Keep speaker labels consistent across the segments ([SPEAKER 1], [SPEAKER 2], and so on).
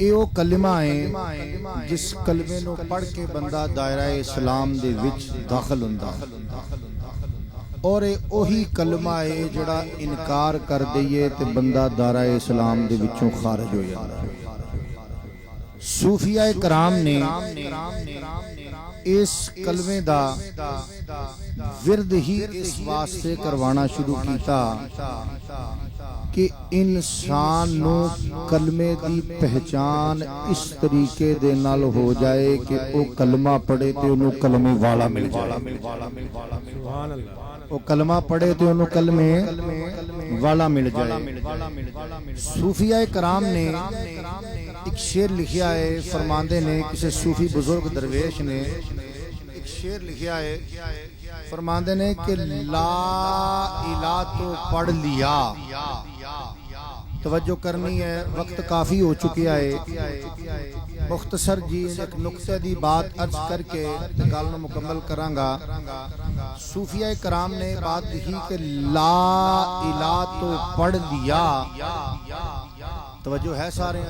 [SPEAKER 1] ਇਹ ਉਹ ਕਲਮਾ ਹੈ ਜਿਸ ਕਲਮੇ ਨੂੰ ਪੜ੍ਹ ਕੇ ਬੰਦਾ ਦਾਇਰਾ ਇਸਲਾਮ ਦੇ ਵਿੱਚ ਦਾਖਲ ਹੁੰਦਾ ਹੈ ਔਰ ਇਹ ਉਹੀ ਕਲਮਾ ਹੈ ਜਿਹੜਾ ਇਨਕਾਰ ਕਰ ਦਈਏ ਤੇ ਬੰਦਾ ਦਾਇਰਾ ਇਸਲਾਮ ਦੇ ਵਿੱਚੋਂ ਖਾਰਜ ਹੋ ਜਾਂਦਾ ਹੈ। ਸੂਫੀਆ کرام ਨੇ ਇਸ ਕਲਮੇ ਦਾ ਵਿਰਦ ਹੀ ਇਸ ਵਾਸਤੇ ਕਰਵਾਉਣਾ ਸ਼ੁਰੂ ਕੀਤਾ کہ انسان نو کلمے دی پہچان اس طریقے دے نال ہو جائے کہ او کلمہ پڑھے تے انہوں کلمے والا مل جائے، او کلمہ پڑھے تے انہوں کلمے والا مل جائے۔ صوفیہ کرام نے ایک شعر لکھیا ہے، فرماندے نے کسی صوفی بزرگ درویش نے ایک شعر لکھیا ہے، فرماندے نے کہ لا الہ تو پڑھ لیا۔ توجہ کرنی ہے، وقت کافی ہو چکیا ہے، مختصر جی ایک نقطے دی بات عرض کر کے گل نو مکمل کراں گا۔ صوفیہ کرام نے بات لکھی کہ لا الہ تو پڑھ لیا۔ توجہ ہے سارے؟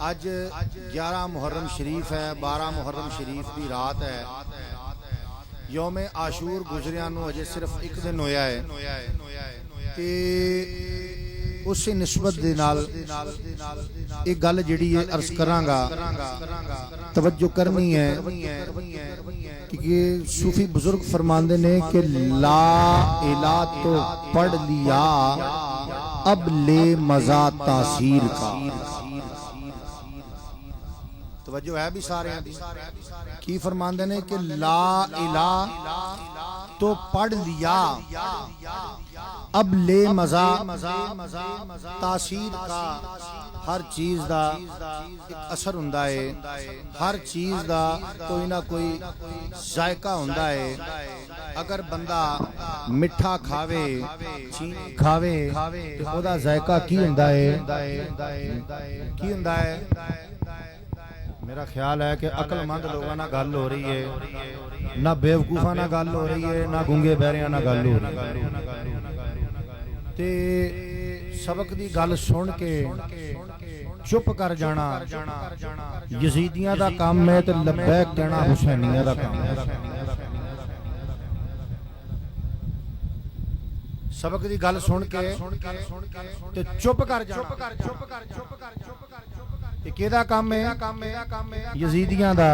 [SPEAKER 1] آج 11 محرم شریف ہے، 12 محرم شریف دی رات ہے، یوم عاشور گزریاں نو اجے صرف ایک دن ہویا ہے تے اس سے نسبت دے نال ایک گل جڑی ہے عرض کراں گا، توجہ کرنی ہے کہ صوفی بزرگ فرماندے نے کہ لا الہ تو پڑھ لیا اب لے مزہ تاثیر کا۔ توجہ ہے بھی سارے ہیں؟ کی فرماندے نے کہ لا الہ تو پڑھ لیا اب لے مزہ تاثیر کا۔ ہر چیز دا ایک اثر ہوندا ہے، ہر چیز دا کوئی نہ کوئی ذائقہ ہوندا ہے۔ اگر بندہ مٹھا کھاوے، چینی کھاوے تے او دا ذائقہ کی ہوندا ہے؟ کی ہوندا ہے؟ میرا خیال ہے کہ عقل مند لوگاں نہ گل ہو رہی ہے، نہ بیوقوفاں نہ گل ہو رہی ہے، نہ گونگے بہریاں نہ گل ہو رہی ہے۔ تے سبق دی گل سن کے چپ کر جانا یزیدیاں دا کام ہے تے لبیک کہنا حسینیاں دا کام ہے۔ سبق دی گل سن کے تے چپ کر جانا یہ کیدا کام ہے؟ یزیدیاں دا۔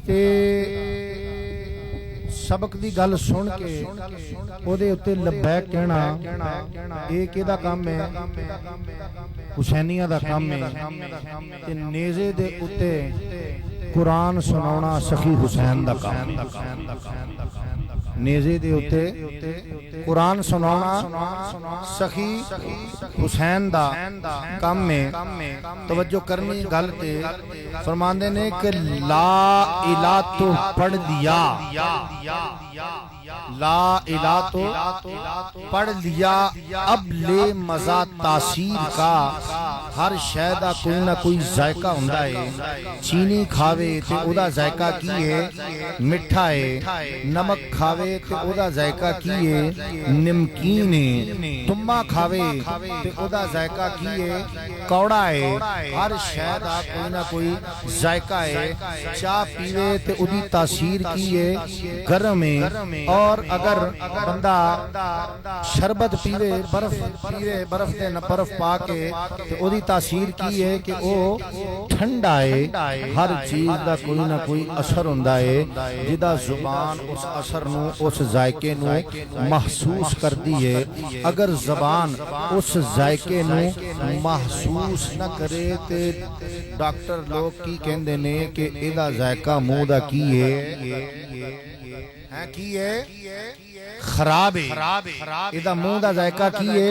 [SPEAKER 1] تے سبق دی گل سن کے او دے اتے لبیک کہنا اے کیدا کام ہے؟ حسینیاں دا کام ہے۔ تے نیزے دے اتے قرآن سناونا سخی حسین دا کام ہے۔ نیزے دے اتے قرآن سناونا سخی حسین دا کام میں۔ توجہ کرنی گل تے فرماندے نے کہ لا الہ تو پڑھ لیا، لا الہ تو پڑھ لیا اب لے مزہ تاثیر کا۔ ہر شے دا کوئی نہ کوئی ذائقہ ہوندا ہے۔ چینی کھاوے تے او دا ذائقہ کی ہے؟ مٹھا ہے۔ نمک کھاوے تے او دا ذائقہ کی ہے؟ نمکین ہے۔ تما کھاوے تے او دا ذائقہ کی ہے؟ کوڑا ہے۔ ہر شے دا کوئی نہ کوئی ذائقہ ہے۔ چاہ پیوے تے او دی تاثیر کی ہے؟ گرم ہے۔ اور اگر بندہ شربت پیوے، برف پیوے، برف دے برف پا کے تے او دی تاثیر کی ہے کہ او ٹھنڈا ہے۔ ہر چیز دا کوئی نہ کوئی اثر ہوندا ہے جدا زبان اس اثر نو، اس ذائقے نو محسوس کردی ہے۔ اگر زبان اس ذائقے نو محسوس نہ کرے تے ڈاکٹر لوگ کی کہندے نے کہ ایدا ذائقہ منہ دا کی ہے؟ کی ہے؟ خراب ہے۔ ایدہ منہ دا ذائقہ کی ہے؟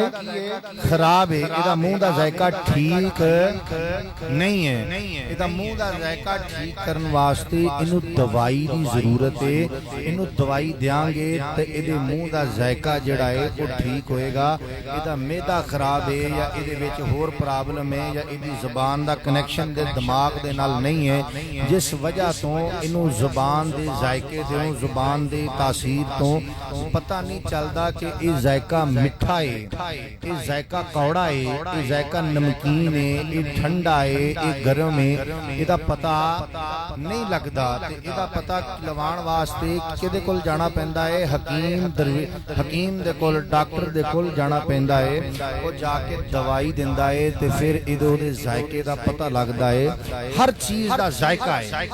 [SPEAKER 1] خراب ہے۔ ایدہ منہ دا ذائقہ ٹھیک نہیں ہے۔ ایدہ منہ دا ذائقہ ٹھیک کرن واسطے انہوں دوائی دی ضرورت ہے۔ انہوں دوائی دیاں گے تے ایدے منہ دا ذائقہ جڑا ہے وہ ٹھیک ہوئے گا۔ ایدہ میدہ خراب ہے یا ایدے ویچ ہور پرابلم ہے یا ایدی زبان دا کنیکشن دے دماغ دے نال نہیں ہے، جس وجہ تو انہوں زبان دے ذائقے دے زبان دے تاثیر تو پتہ پتہ نہیں چلتا کہ یہ ذائقہ میٹھا ہے، یہ ذائقہ کوڑا ہے، یہ ذائقہ نمکین ہے، یہ ٹھنڈا ہے، یہ گرم ہے، یہ پتہ نہیں لگتا۔ یہ پتہ لوان واسطے کدے کول جانا پیندا ہے؟ حکیم دے کول، ڈاکٹر دے کول جانا پیندا ہے، وہ جا کے دوائی دیندا ہے تے پھر دے ذائقے دا پتہ لگدا ہے۔ ہر چیز دا ذائقہ ہے۔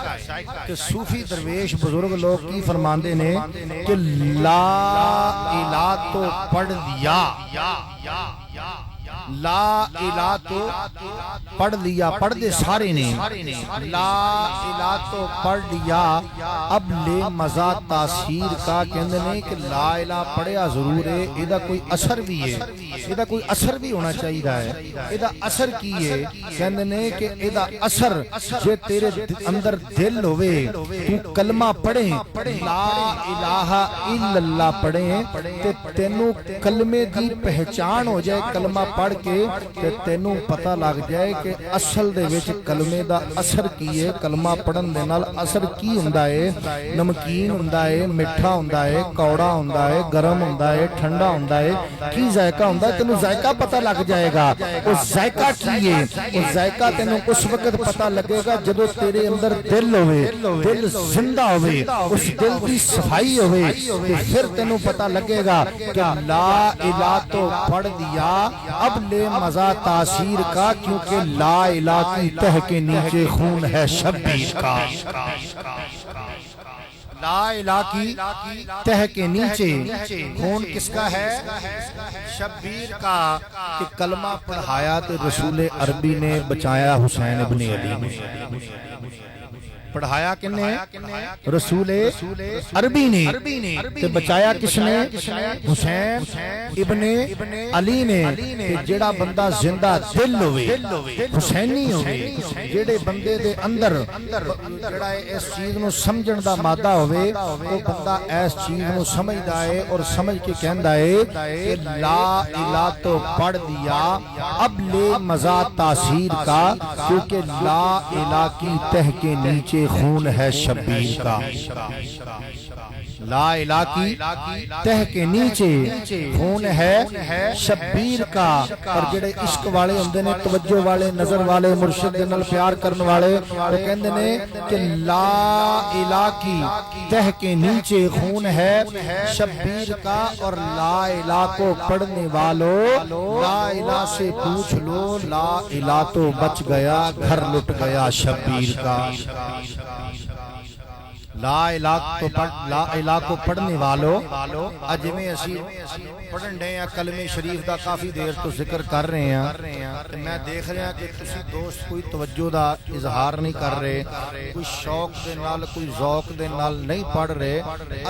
[SPEAKER 1] کہ صوفی درویش بزرگ لوگ کی فرماندے نے کہ لا الہ تو پڑھ لیا، لا الہ تو پڑھ لیا، پڑھ دے سارے نے، لا الہ تو پڑھ لیا اب لے مزہ تاثیر کا۔ کہندے نے کہ لا الہ پڑھیا ضرور ہے، ایدہ کوئی اثر بھی ہے، ایدہ کوئی اثر بھی ہونا چاہیے ہے۔ ایدہ اثر کی ہے؟ کہندے نے کہ ایدہ اثر جے تیرے اندر دل ہوئے، تو کلمہ پڑھیں، لا الہ الا اللہ پڑھیں، تے تینوں کلمے دی پہچان ہو جائے، کلمہ پڑھ کے تے تینوں پتہ لگ جائے کہ اصل دے وچ کلمے دا اثر کی ہے، کلمہ پڑھن دے نال اثر کی ہوندا ہے، نمکین ہوندا ہے، میٹھا ہوندا ہے، کوڑا ہوندا ہے، گرم ہوندا ہے، ٹھنڈا ہوندا ہے، کی ذائقہ ہوندا ہے، تینوں ذائقہ پتہ لگ جائے گا۔ اس ذائقہ کی ہے، اس ذائقہ تینوں اس وقت پتہ لگے گا جدو تیرے اندر دل ہوئے، دل زندہ ہوئے، اس دل کی صفائی ہوئے، پھر تینوں پتہ لگے گا کہ لا الہ تو پڑھ دیا اب لے مزہ تاثیر کا، کیونکہ لا الہ کی تہ کے نیچے خون ہے شبیر کا۔ لا الہ کی تہ کے نیچے خون کس کا ہے؟ شبیر کا۔ کہ کلمہ پڑھایا تو رسول عربی نے، بچایا حسین ابن علی نے۔ پڑھایا کنے؟ رسول عربی نے۔ تے بچایا کس نے؟ حسین ابن علی نے۔ جڑا بندہ زندہ دل ہوئے، حسینی ہوئے، جڑے بندے دے اندر جڑا اس چیز نو سمجھن دا مادہ ہوئے، وہ بندہ اس چیز نو سمجھدا ہے اور سمجھ کے کہندا ہے کہ لا الہ تو پڑھ دیا اب لے مزہ تاثیر کا، کیونکہ لا الہ کی تہ کے نیچے خون ہے شبیر کا۔ لا الہ کی تہ کے نیچے خون ہے شبیر کا۔ اور جڑے عشق والے ہوندے نے، توجہ والے، نظر والے، مرشد دے نال پیار کرن والے، وہ کہندے نے کہ لا الہ کی تہ کے نیچے خون ہے شبیر کا، اور لا الہ کو پڑھنے والوں لا الہ سے پوچھ لو، لا الہ تو بچ گیا، گھر لٹ گیا شبیر کا۔ لا الہ کو پڑھنے والوں، اج میں اسی پڑھن رہے ہیں کلمہ شریف دا کافی دیر تو ذکر کر رہے ہیں، میں دیکھ رہا کہ تسی دوست کوئی توجہ دا اظہار نہیں کر رہے، کوئی شوق دے نال، کوئی ذوق دے نال نہیں پڑھ رہے۔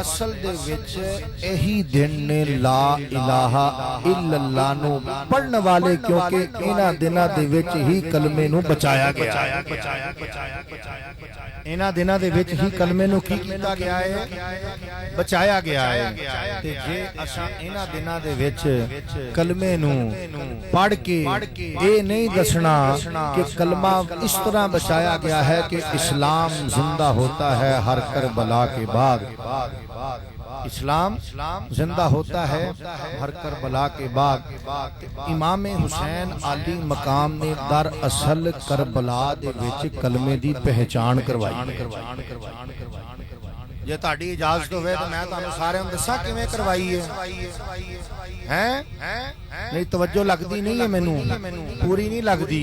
[SPEAKER 1] اصل دے وچ یہی دن نے لا الہ الا اللہ نو پڑھن والے، کیونکہ انہاں دناں دے وچ ہی کلمے نو بچایا گیا ہے، انہاں دناں دے وچ ہی کلمے نو کی کیتا گیا ہے؟ بچایا گیا ہے۔ تے جے اساں انہاں دناں دے وچ کلمے نو پڑھ کے اے نہیں دسنا کہ کلمہ اس طرح بچایا گیا ہے کہ اسلام زندہ ہوتا ہے ہر کربلا کے بعد، اسلام زندہ ہوتا ہے ہر کربلا کے بعد۔ امام حسین علی مقام نے در اصل کربلا دے وچ کلمے دی پہچان کروائی۔ جے تہاڈی اجازت ہوئے تو میں تانوں سارے نوں دساں کیویں کروائی ہے؟ نہیں توجہ لگدی نہیں ہے، مینوں پوری نہیں لگدی۔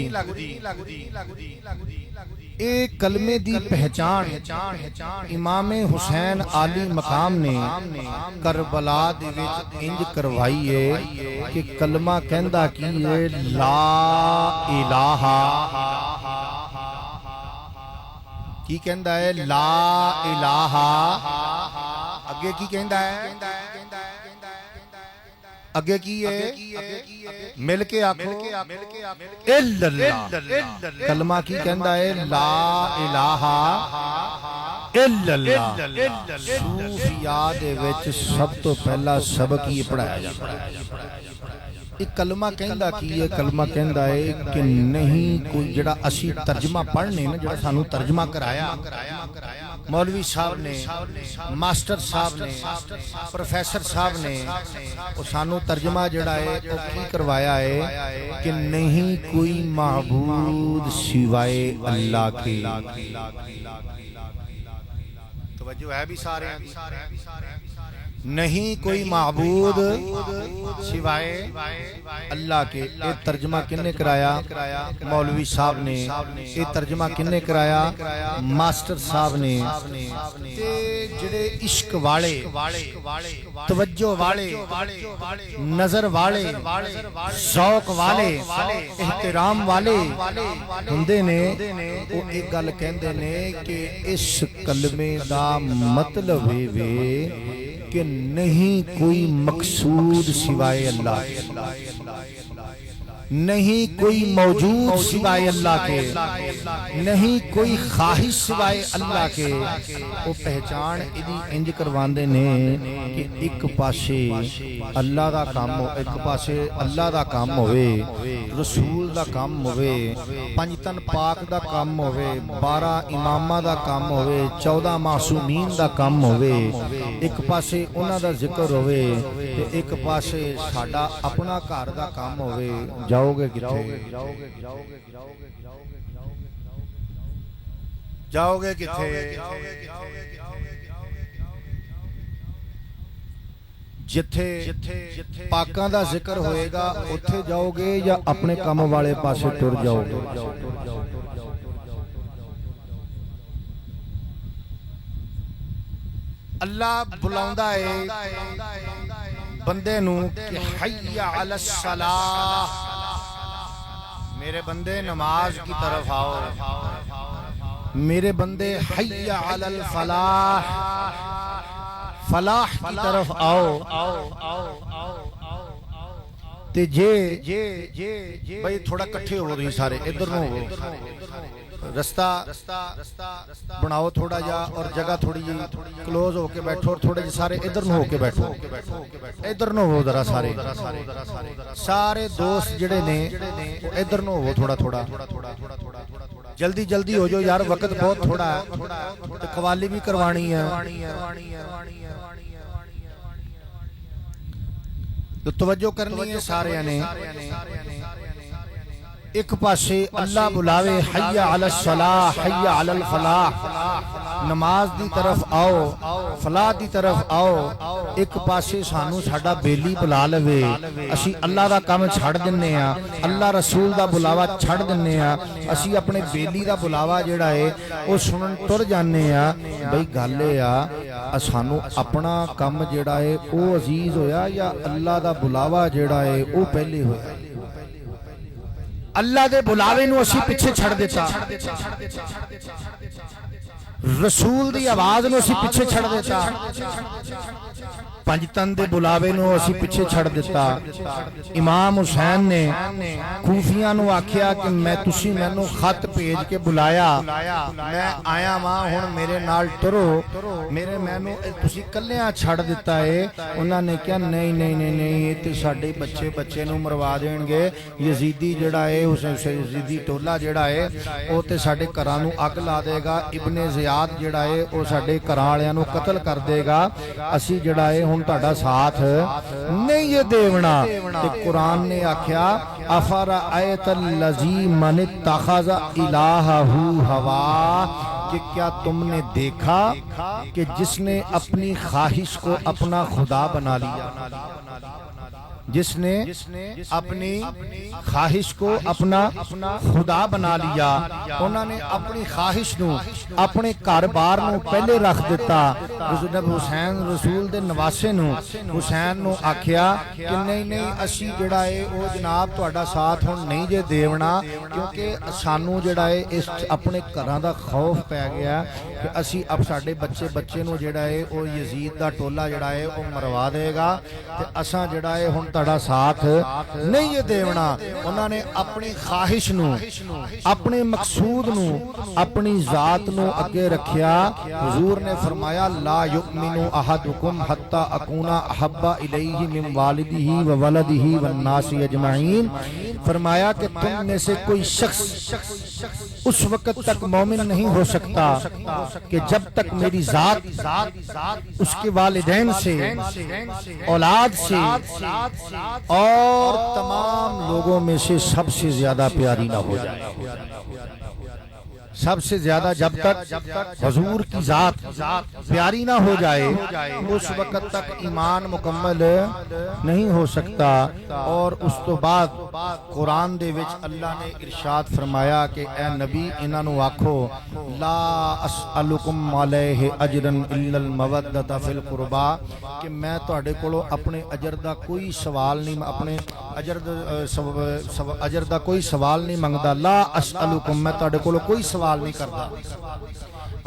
[SPEAKER 1] اے کلمے دی پہچان امام حسین علی مقام نے کربلا دے وچ انج کروائی ہے کہ کلمہ کہندا کی ہے لا الہ، کی کہندا ہے؟ لا الہ۔ اگے کی کہندا ہے؟ اگے کی ہے؟ مل کے آکھو الا اللہ۔ کلمہ کی کہندا ہے؟ لا الہ الا اللہ۔ صوفیاء دے وچ سب تو پہلا سبق ہی پڑھایا جاتا ہے، ਇਹ ਕਲਮਾ ਕਹਿੰਦਾ ਕੀ ਹੈ? ਕਲਮਾ ਕਹਿੰਦਾ ਹੈ ਕਿ ਨਹੀਂ ਕੋਈ ਜਿਹੜਾ ਅਸੀਂ ਤਰਜਮਾ ਪੜ੍ਹਨੇ ਨਾ, ਜਿਹੜਾ ਸਾਨੂੰ ਤਰਜਮਾ ਕਰਾਇਆ ਮੌਲਵੀ ਸਾਹਿਬ ਨੇ, ਮਾਸਟਰ ਸਾਹਿਬ ਨੇ, ਪ੍ਰੋਫੈਸਰ ਸਾਹਿਬ ਨੇ, ਉਹ ਸਾਨੂੰ ਤਰਜਮਾ ਜਿਹੜਾ ਹੈ ਉਹ ਕੀ ਕਰਵਾਇਆ ਹੈ کہ نہیں کوئی معبود سوائے اللہ کے. توجہ ہے بھی سارے نہیں کوئی معبود سوائے اللہ کے. یہ ترجمہ کن نے کرایا؟ مولوی صاحب نے. یہ ترجمہ کن نے کرایا؟ ماسٹر صاحب نے. جڑے عشق والے، توجہ والے، نظر والے، ذوق والے، احترام والے ہوندے نے، وہ ایک گل کہندے نے کہ اس کلمے دا مطلب ہے کہ نہیں کوئی مقصود سوائے اللہ، نہیں کوئی موجود سوائے اللہ کے، نہیں کوئی خواہش سوائے اللہ کے. وہ پہچان ادی انج کرواندے نے کہ ایک پاسے اللہ دا کام ہو، ایک پاسے اللہ دا کام ہوئے، رسول دا کام ہوئے، پنجتن پاک دا کام ہوئے، 12 امامہ دا کام ہوئے، 14 معصومین دا کام ہوئے، ایک پاسے انہاں دا ذکر ہوئے، ایک پاسے ساڈا اپنا گھر دا کام ہوئے. جاؤ گے کتھے؟ جاؤ گے کتھے؟ جتھے پاکاں دا ذکر ہوئے گا اتھے جاؤ گے یا اپنے کام والے پاسے ٹر جاؤ گے؟ اللہ بلاوندا ہے بندے نو کہ حی علی الصلاح، میرے بندے نماز کی طرف آؤ، میرے بندے حی علی الفلاح، فلاح کی طرف آؤ. تے جے بھئی تھوڑا کٹھے ہو رہی سارے ادھر نو ہو، رستہ بناؤ تھوڑا جا اور جگہ تھوڑی جی کلوز ہو کے بیٹھو، اور تھوڑے جی سارے ادھر نو ہو کے بیٹھو، ادھر نو ہو ذرا سارے دوست جڑے نے ادھر نو ہو تھوڑا تھوڑا، جلدی جلدی ہو جو یار، وقت بہت تھوڑا ہے، قوالی بھی کروانی ہے. تو توجہ کرنی ہے سارے نے. ایک پاسے اللہ بلاوے حی علی الصلاح، حی علی الفلاح، نماز دی طرف آؤ، فلاح دی طرف آؤ. ایک پاسے سانو ساڈا بیلی بلا لوے، اسی اللہ دا کام چھڑ دنے ہاں، اللہ رسول دا بلاوا چھڑ دنے ہاں، اسی اپنے بیلی دا بلاوا جڑا ہے وہ سنن ٹر جانے ہاں. بھئی گل ہے سانو اپنا کام جڑا ہے وہ عزیز ہویا یا اللہ دا بلاوا جڑا ہے وہ پہلے ہویا؟ اللہ دے بلاوے نو اسی پیچھے چھڑ دیتا، رسول دی آواز نو اسی پیچھے چھڑ دیتا، پنجتن دے بلاوے نو اسی پیچھے چھڑ دیتا. امام حسین نے کوفیاں نو آکھیا کہ میں تسی مینوں خط بھیج کے بلایا، میں آیا ماں ہن میرے نال ٹرو، میرے مینوں تسی کلیاں چھڑ دیتا ہے. انہاں نے کہا نہیں نہیں نہیں نہیں، یہ تے ساڈے بچے نو مروا دین گے، یزیدی جڑا ہے یزیدی ٹولا جڑا ہے او تے ساڈے گھراں نو اگ لا دے گا، ابن زیاد جڑا ہے او ساڈے گھراں والیاں نو قتل کر دے گا، اسی جڑا ہے ہن تہاڈا ساتھ نہیں یہ دیونا. تے قرآن نے آکھیا افرأیت الذی من اتخذ الہہ ہوا، کہ کیا تم نے دیکھا کہ جس نے اپنی خواہش کو اپنا خدا بنا لیا، جس نے اپنی خواہش کو اپنا خدا بنا لیا. انہوں نے اپنی خواہش نو اپنے کاروبار نو پہلے رکھ دیتا. جب حسین رسول دے نواسے نو حسین نو آکھیا کہ نہیں نہیں اسی جڑا ہے او جناب تہاڈا ساتھ ہن نہیں جے دیونا، کیونکہ سانو جڑا ہے اس اپنے گھراں دا خوف پی گیا کہ اسی اب ساڈے بچے نو جڑا ہے او یزید دا ٹولا جڑا ہے او مروا دے گا، تے اساں جڑا ہے ہن تہاڈا ساتھ نہیں دیونا. انہوں نے اپنی خواہش نو, اپنے مقصود نو, اپنی ذات نو اگے رکھیا. حضور نے فرمایا لا یؤمن احدکم حتی اکون احب الیہ من والدہ وولدہ والناس اجمعین. فرمایا کہ تم میں سے کوئی شخص اس وقت تک مومن نہیں ہو سکتا کہ جب تک میری ذات اس کے والدین سے, اولاد سے اور تمام لوگوں میں سے سب سے زیادہ پیاری نہ ہو جائے. سب سے زیادہ جب تک حضور کی ذات پیاری نہ ہو جائے اس وقت تک ایمان مکمل نہیں ہو سکتا. اور اس تو بعد قرآن دے وچ اللہ نے ارشاد فرمایا کہ اے نبی انہاں نو آکھو لا اسألکم علیہ اجرا الا المودۃ فی القربا, کہ میں تہاڈے کولوں اپنے اجر دا کوئی سوال نہیں, اپنے اجر دا کوئی سوال نہیں منگدا. لا اسألکم, میں تہاڈے کولوں کوئی سوال نہیں کردا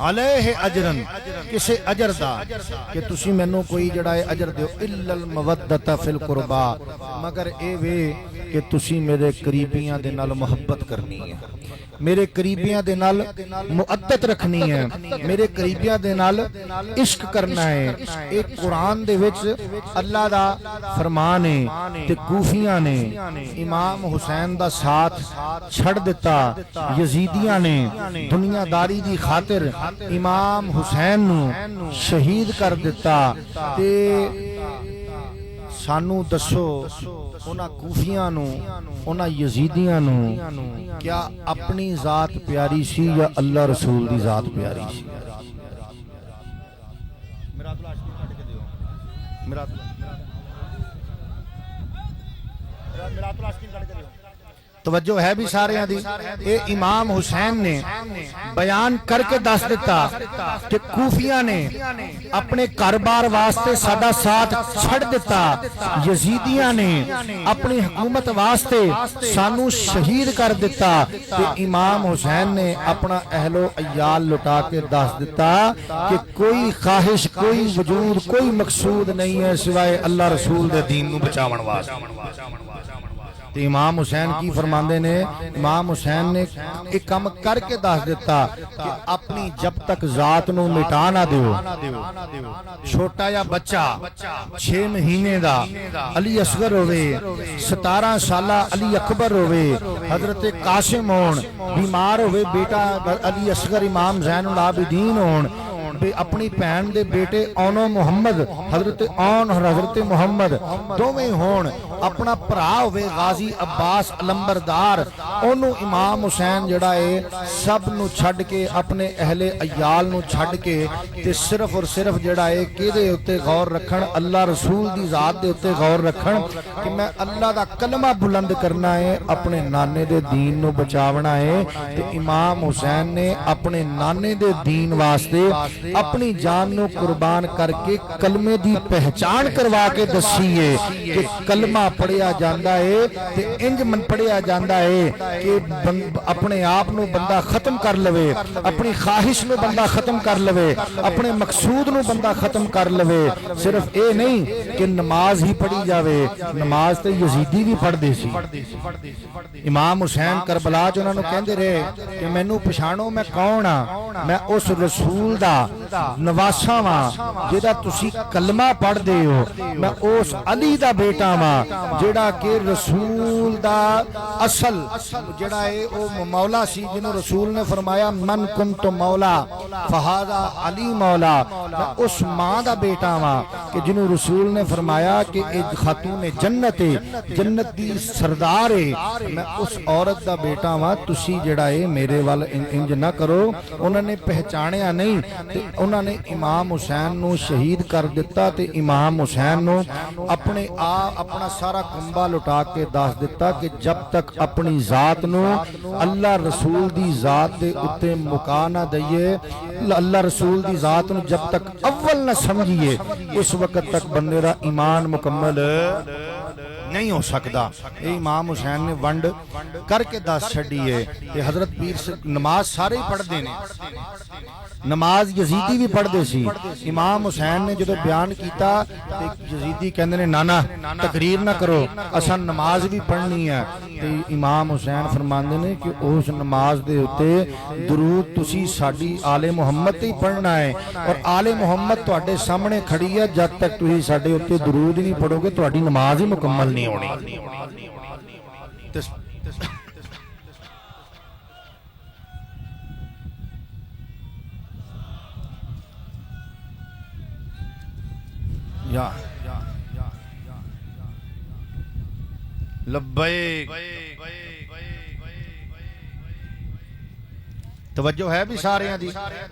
[SPEAKER 1] علیہ اجرن, کسے اجر دا کہ تسی مینوں کوئی جڑا ہے اجر دیو, الا المودۃ فی القربا, مگر اے وے کہ تسی میرے قریبیاں دے نال محبت کرنی ہے, میرے قریبیاں دے نال مؤدت رکھنی ہے, میرے قریبیاں دے نال عشق کرنا ہے. ایک قرآن دے وچ اللہ دا فرمان ہے تے کوفیاں نے امام حسین دا ساتھ چھڑ دیتا. یزیدیاں نے دنیا داری دی خاطر امام حسین نو شہید کر دیتا. تے سانو دسو انہاں کوفیاں نو, انہاں یزیدیاں نو کیا اپنی ذات پیاری سی یا اللہ رسول دی ذات پیاری سی؟ توجہ ہے بھی سارے دی. اے امام حسین نے بیان کر کے دس دیتا کہ کوفیاں نے اپنے کاروبار واسطے ساڈا ساتھ چھڑ دیتا, یزیدیاں نے اپنی حکومت واسطے سانو شہید کر دیتا, تے امام حسین نے اپنا اہل و عیال لٹا کے دس دیتا کہ کوئی خواہش, کوئی وجود, کوئی مقصود نہیں ہے سوائے اللہ رسول دے دین نو بچاون واسطے. امام حسین کی فرماندے نے, امام حسین نے ایک کام کر کے دس دیتا کہ اپنی جب تک ذات نو مٹا نہ دیو. چھوٹا یا بچہ 6 مہینے دا علی اصغر ہوئے, 17 سالہ علی اکبر ہوئے, حضرت قاسم ہون, بیمار ہوئے بیٹا علی اصغر امام زین العابدین ہون, اپنی بہن دے بیٹے اونو محمد, حضرت اون اور حضرت محمد دوویں ہون, اپنا بھرا ہوئے غازی عباس علمبردار, اونوں امام حسین جڑا ہے سب نو چھڈ کے, اپنے اہل عیال نو چھڈ کے تے صرف اور صرف جڑا ہے کیدے اوتے غور رکھن, اللہ رسول دی ذات دے اوتے غور رکھن کہ میں اللہ دا کلمہ بلند کرنا ہے, اپنے نانے دے دین نو بچاونا ہے. تے امام حسین نے اپنے نانے دے دین واسطے اپنی جان نو قربان کر کے کلمے دی پہچان کروا کے دسی ہے کہ کلمہ پڑھیا جاندا ہے تے انج من پڑھیا جاندا ہے کہ اپنے آپ نو بندہ ختم کر لوے, اپنی خواہش نو بندہ ختم کر لوے, اپنے مقصود نو بندہ ختم کر لوے. صرف اے نہیں کہ نماز ہی پڑھی جاوے, نماز تے یزیدی بھی پڑھ دے سی. امام حسین کربلا چ انہاں نو کہندے رہے کہ مینوں پہچانو میں کون ہاں, میں اس رسول دا نواسا واں جیڑا تسی کلمہ پڑھ دے ہو, میں اس علی دا بیٹا واں جیڑا کہ رسول دا اصل جیڑا ہے او مولا سی, جنہوں رسول نے فرمایا من کنت مولا فہذا علی مولا. میں اس ماں دا بیٹا واں کہ جنہوں رسول نے فرمایا کہ ایک خاتون جنت ہے, جنت دی سردار ہے, میں اس عورت دا بیٹا واں, تسی جیڑا ہے میرے وال انج نہ کرو. انہوں نے پہچانیا نہیں, انہوں نے امام حسین نو شہید کر دیتا تے امام حسین نو اپنا سارا کنبا لٹا کے دس دیتا کہ جب تک اپنی ذات نو اللہ رسول دی ذات دے اتے مکا نہ دئیے, اللہ رسول دی ذات نو جب تک اول نہ سمجھیے, اس وقت تک بندے دا ایمان مکمل نہیں ہو سکتا. یہ امام حسین نے ونڈ کر کے دس چھڑی ہے کہ حضرت پیر سے نماز سارے ہی پڑھ دینے, نماز یزیدی بھی پڑھ دے سی. امام حسین نے جدو بیان کیتا یزیدی کہندے نے نانا تقریر نہ کرو اساں نماز بھی پڑھنی ہے. تے امام حسین فرماندے نے کہ اس نماز دے اوتے درود تسی ساڈی آل محمد تے ہی پڑھنا ہے, اور آل محمد تواڈے سامنے کھڑی ہے, جد تک تسی ساڈے اوتے درود نہیں پڑھو گے تواڈی نماز ہی مکمل نہیں ہونی. یا لبیک توجہ ہے بھی سارے ہیں دی.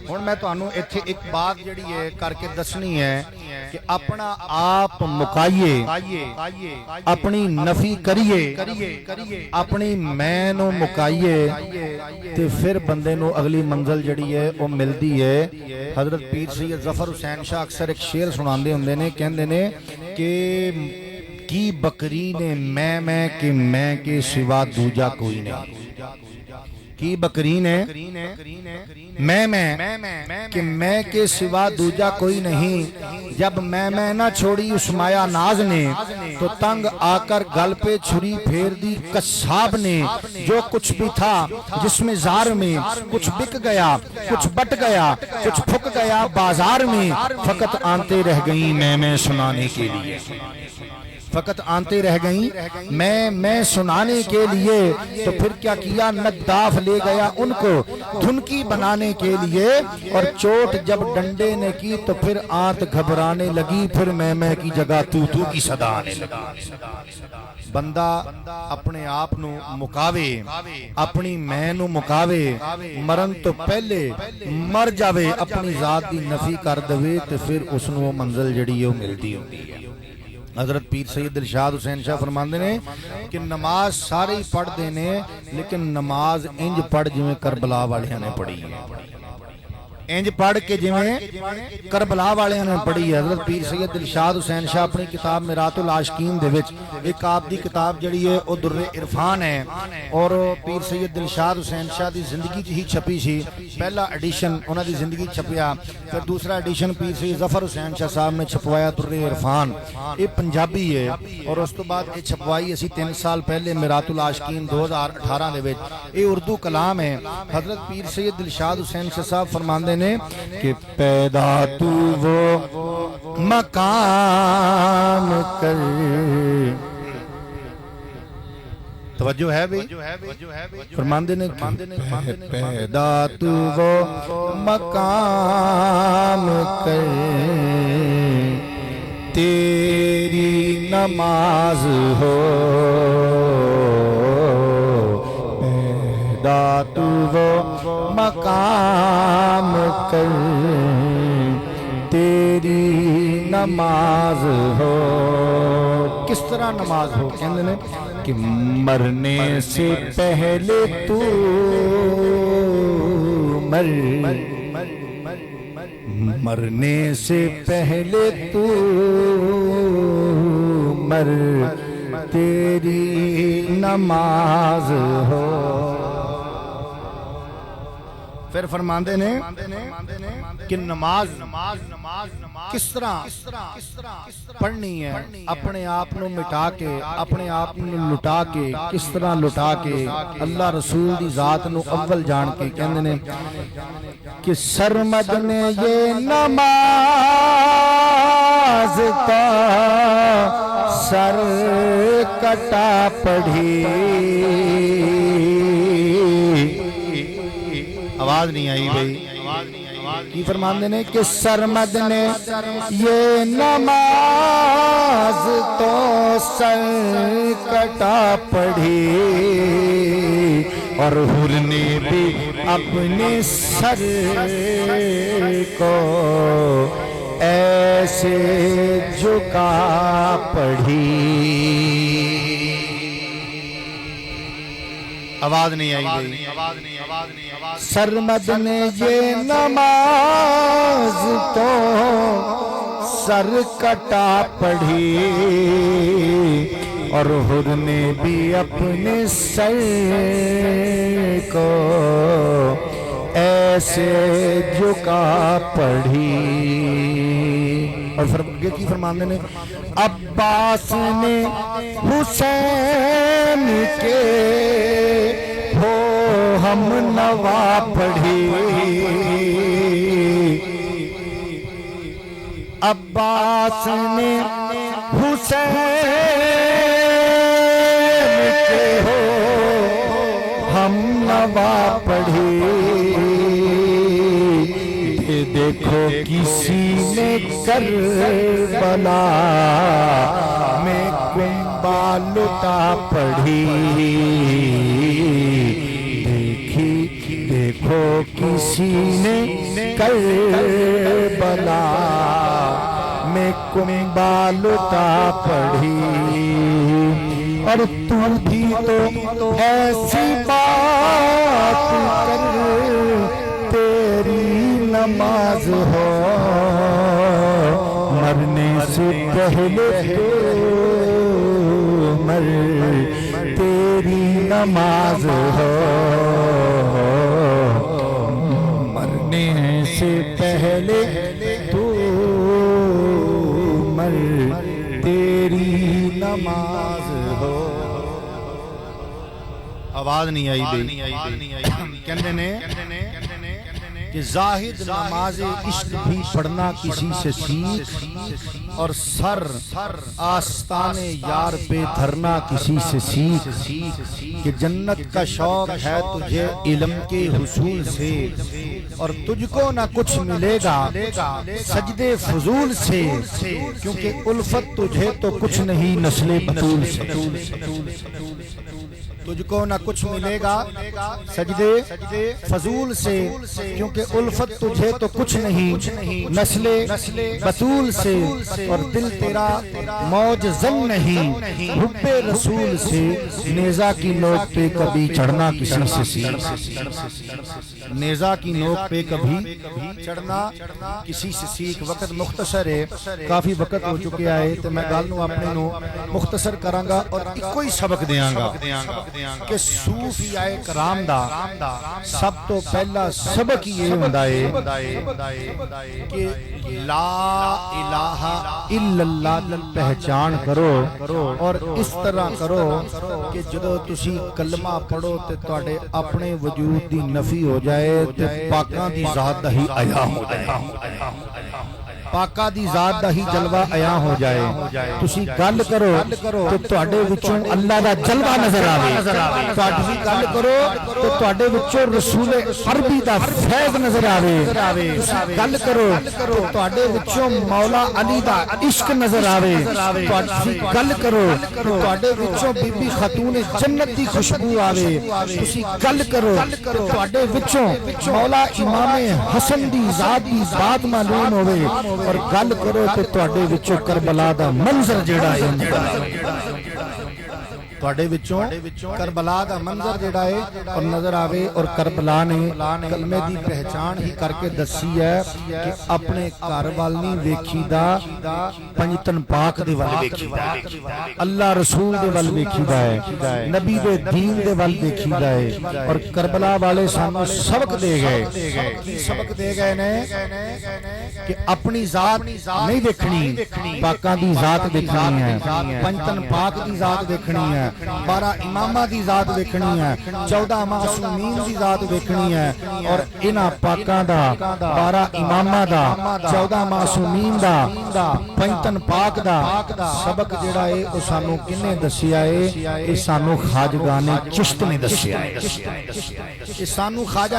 [SPEAKER 1] ہن میں تانوں ایتھے ایک بات جڑی ہے کر کے دسنی ہے کہ اپنا آپ مکائیے, اپنی نفی کریے, اپنی میں نو مکائیے, تے پھر بندے نو اگلی منزل جڑی ہے وہ ملدی ہے. حضرت پیر سید ظفر حسین شاہ اکثر ایک شعر سناندے ہوندے نے, کہندے نے کہ کی بکری نے میں کہ میں کے سوا دوجا کوئی نہیں. کی بکری نے میں کہ میں کے سوا دوجا کوئی نہیں. جب میں نہ چھوڑی اس مایا ناز نے, تو تنگ آ کر گل پہ چھری پھیر دی قصاب نے. جو کچھ بھی تھا جس میں زار میں, کچھ بک گیا کچھ بٹ گیا کچھ پھک گیا بازار میں. فقط آنتے رہ گئیں میں سنانے کے لیے, فقط آنتے رہ گئیں میں سنانے کے لیے. تو پھر کیا کیا نداف لے گیا ان کو دھنکی بنانے کے لیے, اور چوٹ جب ڈنڈے نے کی تو پھر آنت گھبرانے لگی. پھر میں کی جگہ تو کی صدا آنے لگی. بندہ اپنے آپ نو مکاوے, اپنی میں نو مکاوے, مرن تو پہلے مر جاوے, اپنی ذات دی نفی کر دوے, تو پھر اس نو منزل جڑی ہے وہ ملتی ہوتی ہے. حضرت پیر سید دلشاد حسین شاہ فرماندے نے کہ نماز سارے ہی پڑھ دینے, لیکن نماز انج پڑھ جویں کربلا والیاں نے پڑھی ہے, انج پڑھ کے جویں کربلا والیاں نے پڑھی ہے. حضرت پیر سید دلشاد حسین شاہ اپنی کتاب میرات العاشقین دے وچ ایک آپ دی کتاب جڑی ہے او در عرفان ہے, اور پیر سید دلشاد حسین شاہ دی زندگی ہی چھپی سی. پہلا ایڈیشن انہاں دی زندگی چھپیا, پھر دوسرا ایڈیشن پیر سید ظفر حسین شاہ صاحب نے چھپوایا در عرفان. یہ پنجابی ہے, اور اس تو بعد یہ چھپوائی اسی 3 سال پہلے میرات العاشقین 2018 دے وچ. یہ اردو کلام ہے. حضرت پیر سید دلشاد حسین شاہ صاحب فرماندے نے کہ پیدا تو وہ مقام کر, توجہ ہے بھی فرماندے نے پیدا تو وہ مقام کر, تیری نماز ہو. پیدا تو وہ مقام کر, تیری نماز ہو. کس طرح نماز ہو؟ کہندے نے کہ مرنے سے پہلے تو مرنے سے پہلے تو مر, تیری نماز ہو. پھر فرماندے نے کہ نماز کس طرح پڑھنی ہے, اپنے آپ نو مٹا کے, اپنے آپ نو لٹا کے, کس طرح لٹا کے, اللہ رسول دی ذات نو اول جان کے. کہندے نے کہ سرمد نے یہ نماز کا سر کٹا پڑھی. آواز نہیں آئی بھئی, کی فرماندے نے کہ سرمد نے یہ نماز تو سر کٹا پڑھی, اور حر نے بھی اپنے سر کو ایسے جھکا پڑھی. آواز نہیں آئی بھئی. سرمد نے یہ نماز تو سر کٹا پڑھی, اور حر نے بھی اپنے سر کو ایسے جھکا پڑھی. اور یہ کی فرماندے نے عباس نے حسین کے ہو ہم نوا پڑھی. عباس نے حسین کے ہو ہم نوا پڑھی. دیکھو کسی نے کربلا میں کنبہ لٹا پڑھی. دیکھو کسی نے کربلا میں کنبہ لٹا پڑھی. اور تم بھی تو ایسی بات کر تیری نماز ہو مرنے سے پہلے مر تیری نماز ہو مرنے سے پہلے تو مر تیری نماز ہو. آواز نہیں آئی بھئی. کہندے نے کہ زاہد نماز عشق بھی پڑھنا کسی سے سیکھ اور سر آستان یار پہ دھرنا کسی سے سیکھ. کہ جنت کا شوق ہے تجھے علم کے حصول سے اور تجھ کو نہ کچھ ملے گا سجدے فضول سے. کیونکہ الفت تجھے تو کچھ نہیں نسل بطول سے. تجھ کو نہ کچھ ملے گا سجدے فضول سے. کیونکہ الفت تجھے تو کچھ نہیں نسل بطول سے. اور دل تیرا موج زن نہیں حب رسول سے. نیزہ کی نوک پہ کبھی چڑھنا کسی سے سیکھ. نیزہ کی نوک پہ کبھی چڑھنا کسی سے سیکھ. وقت مختصر ہے کافی وقت ہو چکے آئے تو میں گل نو اپنے نو مختصر کرانگا اور کوئی سبق دیاں گا کہ صوفیاء کرام دا سب تو پہلا سبق یہ ہوندا ہے کہ لا الہ الا اللہ پہچان کرو اور اس طرح کرو کہ جدو تسی کلمہ پڑھو تے تواڈے اپنے وجود دی نفی ہو جائے تے پاکاں دی ذات دا ہی عیا ہو جائے. پاکا دی ذات دا ہی جلوہ عیاں ہو جائے. تسی گل کرو تو تواڈے وچوں اللہ دا جلوہ نظر آوے. تسی گل کرو تو تواڈے وچوں رسول عربی دا فیض نظر آوے. تسی گل کرو تو تواڈے وچوں مولا علی دا عشق نظر آوے. تسی گل کرو تو تواڈے وچوں بی بی خاتون جنت دی خوشبو آوے. تسی گل کرو تو تواڈے وچوں مولا امام حسن دی ذات دی بات معلوم ہوے. اور گل کرو تو تواڈے وچوں کربلا دا منظر جیڑا ہے تواڈے وچوں کربلا دا منظر جیڑا ہے اور نظر آوے. اور کربلا نے کلمے دی پہچان ہی کر کے دسی ہے کہ اپنے گھر وال نہیں ویکھیدا پنجتن پاک دے ول ویکھیدا ہے. اللہ رسول دے ول ویکھیدا ہے. نبی دے دین دے ول ویکھیدا ہے. اور کربلا والے سانوں سبق دے گئے. سبق دے گئے نے کہ اپنی ذات نہیں دیکھنی پاکاں دی ذات دیکھنی ہے. پنجتن پاک دی ذات دیکھنی ہے. 12 امامہ دی ذات دیکھنی ہے. 14 معصومین دی ذات دیکھنی ہے. اور انہاں پاکاں دا 12 امامہ دا 14 معصومین دا پنجتن پاک دا سبق جڑا ہے او سانو کنے دسیا ہے؟ اے سانو خواجگان چشت نے دسیا ہے. اے سانو خواجہ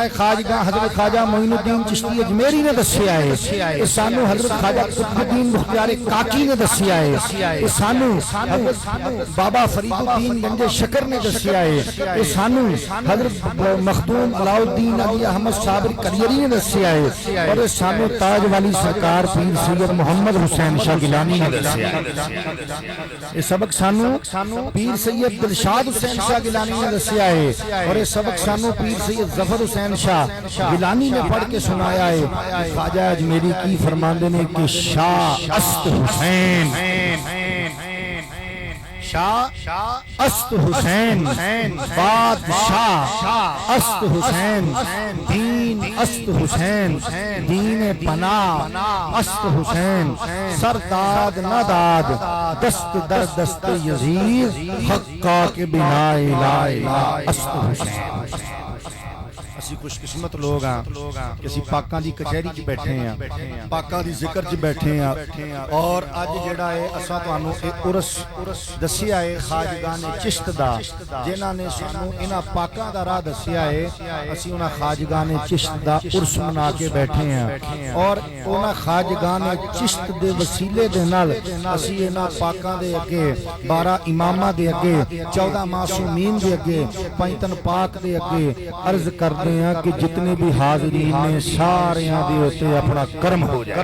[SPEAKER 1] حضرت خواجہ معین الدین چشتی اجمیری نے دسیا ہے. اے سانو حضرت خواجہ قطب الدین مختار کاکی نے دسیا ہے. اے سانو حضرت بابا فرید الدین گنج شکر نے دسیا ہے. اے سانو حضرت مخدوم علاء الدین علی احمد صابر کریری نے دسیا ہے. اور اے سانو تاج والی سرکار پیر سید محمد حسین شاہ گیلانی نے دسیا ہے. اے سبق سانو پیر سید دلشاد حسین شاہ گیلانی نے دسیا ہے. اور اے سبق سانو پیر سید ظفر حسین شاہ گیلانی نے پڑھ کے سنایا ہے. خواجہ اجمیری کی فرماندے نے کہ شاہ است حسین شاہ است حسین بادشاہ است حسین دین است حسین دین پناہ است حسین سرداد نداد دست در دست یزید حقا کے بنا الہ است حسین اسی خوش قسمت لوگ ہاں کہ اسی پاکاں دی کچہری چ بیٹھے ہیں پاکاں دی ذکر چ بیٹھے ہیں اور اج جڑا ہے اساں تانوں ایک عرس دسیا ہے خواجگان چشت دا جنہاں نے سانوں انہاں پاکاں دا راہ دسیا ہے اسی انہاں خواجگان چشت دا عرس منا کے بیٹھے ہیں اور انہاں خواجگان چشت دے وسیلے دے نال اسی انہاں پاکاں دے اگے 12 اماماں دے اگے 14 معصومین دے اگے پنجتن پاک دے اگے عرض کرتے ہیں کہ جتنے بھی حاضرین نے ساریاں دے ہوتے اپنا کرم ہو جائے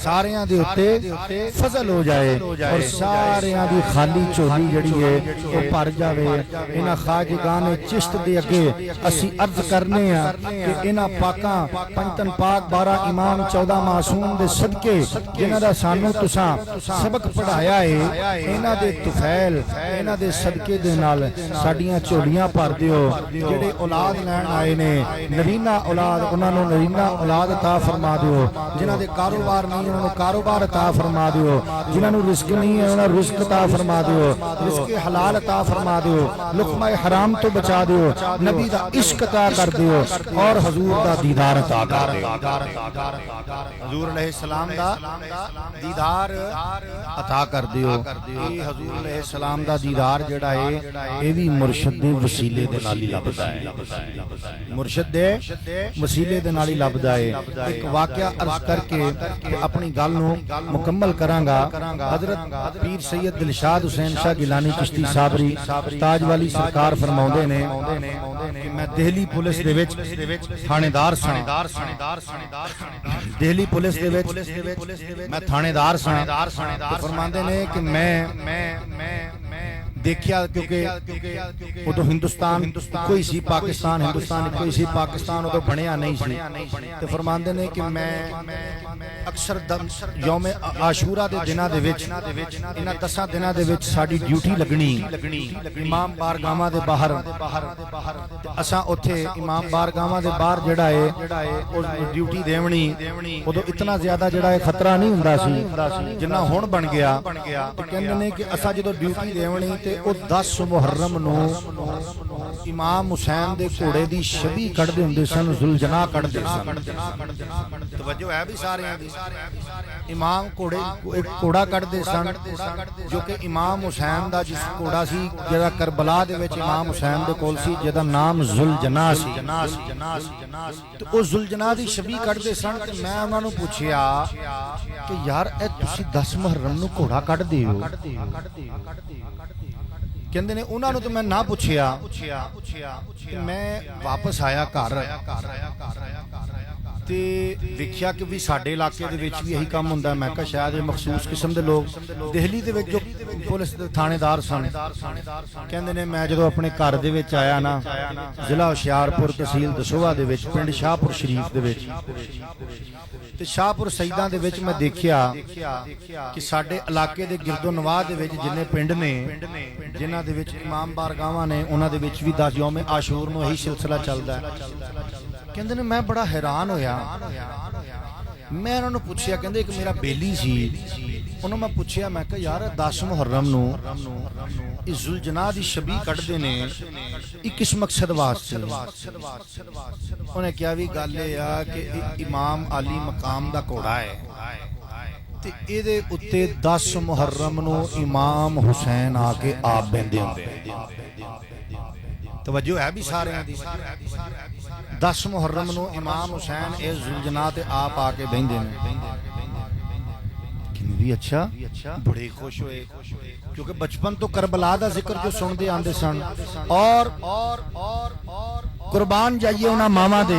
[SPEAKER 1] ساریاں دے ہوتے فضل ہو جائے اور ساریاں دی خالی چولی جڑی ہے وہ پر جاوے انہاں خواجگان چشت دے اگے اسی عرض کرنے ہیں کہ انہاں پاکاں پنجتن پاک 12 امام 14 معصوم دے صدقے جنہاں دا سانوں تساں سبق پڑھایا ہے انہاں دے طفیل انہاں دے صدقے دے نال ساڈیاں چولیاں بھر دیو جڑے اولاد لین آئے نے نرینہ اولاد انہاں نوں نرینہ اولاد عطا فرما دیو جنہاں دے کاروبار نہیں انہاں نوں کاروبار عطا فرما دیو جنہاں نوں رزق نہیں ہے انہاں رزق عطا فرما دیو رزق حلال عطا فرما دیو لقمہ حرام تو بچا دیو نبی دا عشق عطا کر دیو اور حضور دا دیدار عطا کر دیو حضور علیہ السلام دا دیدار عطا کر دیو اے حضور علیہ السلام دا دیدار جڑا ہے اے بھی مرشد دے وسیلے دے نال ہی لبدا ہے مرشد دے وسیلے دے نال ہی لبدا ہے ایک واقعہ عرض کر کے اپنی گل نو مکمل کراں گا حضرت پیر سید دلشاد حسین شاہ گیلانی چشتی صابری تاج والی سرکار فرماوندے نے کہ میں دہلی پولیس دے وچ تھانے دار ساں دہلی پولیس دے وچ میں تھانے دار ساں فرماندے نے کہ میں دیکھیا کیونکہ وہ تو ہندوستان کوئی سی پاکستان ہندوستان کوئی سی پاکستان وہ تو بنیا نہیں سی تو فرماندے نے کہ میں اکثر یوم عاشورہ دے دنہ دے وچ انہاں 10 دنہ دے وچ ساڈی ڈیوٹی لگنی امام بارگاہاں دے باہر اساں اوتھے امام بارگاہاں دے باہر جڑا ہے او ڈیوٹی دیونی اودوں اتنا زیادہ جڑا ہے خطرہ نہیں ہوندا سی جنہ ہن بن گیا تے کہندے نے کہ اساں جدوں ڈیوٹی دیونی تے او 10 محرم نو امام حسین دے گھوڑے دی شبی کڈ دے ہوندے سن ذوالجناح کڈ دے سن توجہ ہے بھی سارے دی امام گھوڑے ایک گھوڑا کڈ دے سن جو کہ امام حسین دا جس گھوڑا سی جڑا کربلا دے وچ امام حسین دے کول سی جدا نام ذوالجناح سی تے او ذوالجناح دی شبی کڈ دے سن تے میں انہاں نوں پوچھیا کہ یار اے تسی 10 محرم نو گھوڑا کڈ دیو کہندے نے انہاں نوں تو میں نہ پوچھیا کہ میں واپس آیا گھر تے ویکھیا کہ بھی ساڈے علاقے دے وچ بھی یہی کام ہوندا ہے میں کہ شاید یہ مخصوص قسم دے لوگ دہلی دے وچ جو پولیس دے تھانے دار سن کہندے نے میں جدوں اپنے گھر دے وچ آیا نا ضلع ہوشیارپور تحصیل دسوہ دے وچ پنڈ شاہپور شریف دے وچ تے شاہپور سیداں دے وچ میں دیکھیا کہ ساڈے علاقے دے گرد و نواح دے وچ جنے پنڈ نے جنہاں دے وچ امام بارگاہاں نے انہاں دے وچ بھی 10 یوم عاشور نو یہی سلسلہ چلدا ہے کہندے نے میں بڑا حیران ہویا میں انہوں نے پوچھیا کہندے ایک میرا بیلی سی انہوں میں پوچھیا میں کہ یار 10 محرم نو اس ذوالجناح دی شبی کڈ دے نے یہ کس مقصد واسطے انہیں کیا بھی گل ہے کہ امام علی مقام دا گھوڑا ہے تے اے دے اُتے 10 محرم نو امام حسین آ کے آپ بہندے ہوندے توجہ ہے بھی سارے دی 10 محرم نو امام حسین اے ذوالجناح تے آپ آ کے بہندے نے بھی اچھا بڑے خوش ہوئے کیونکہ بچپن تو کربلا دا ذکر جو سن دے آندے سن اور قربان جائیے انہاں ماواں دے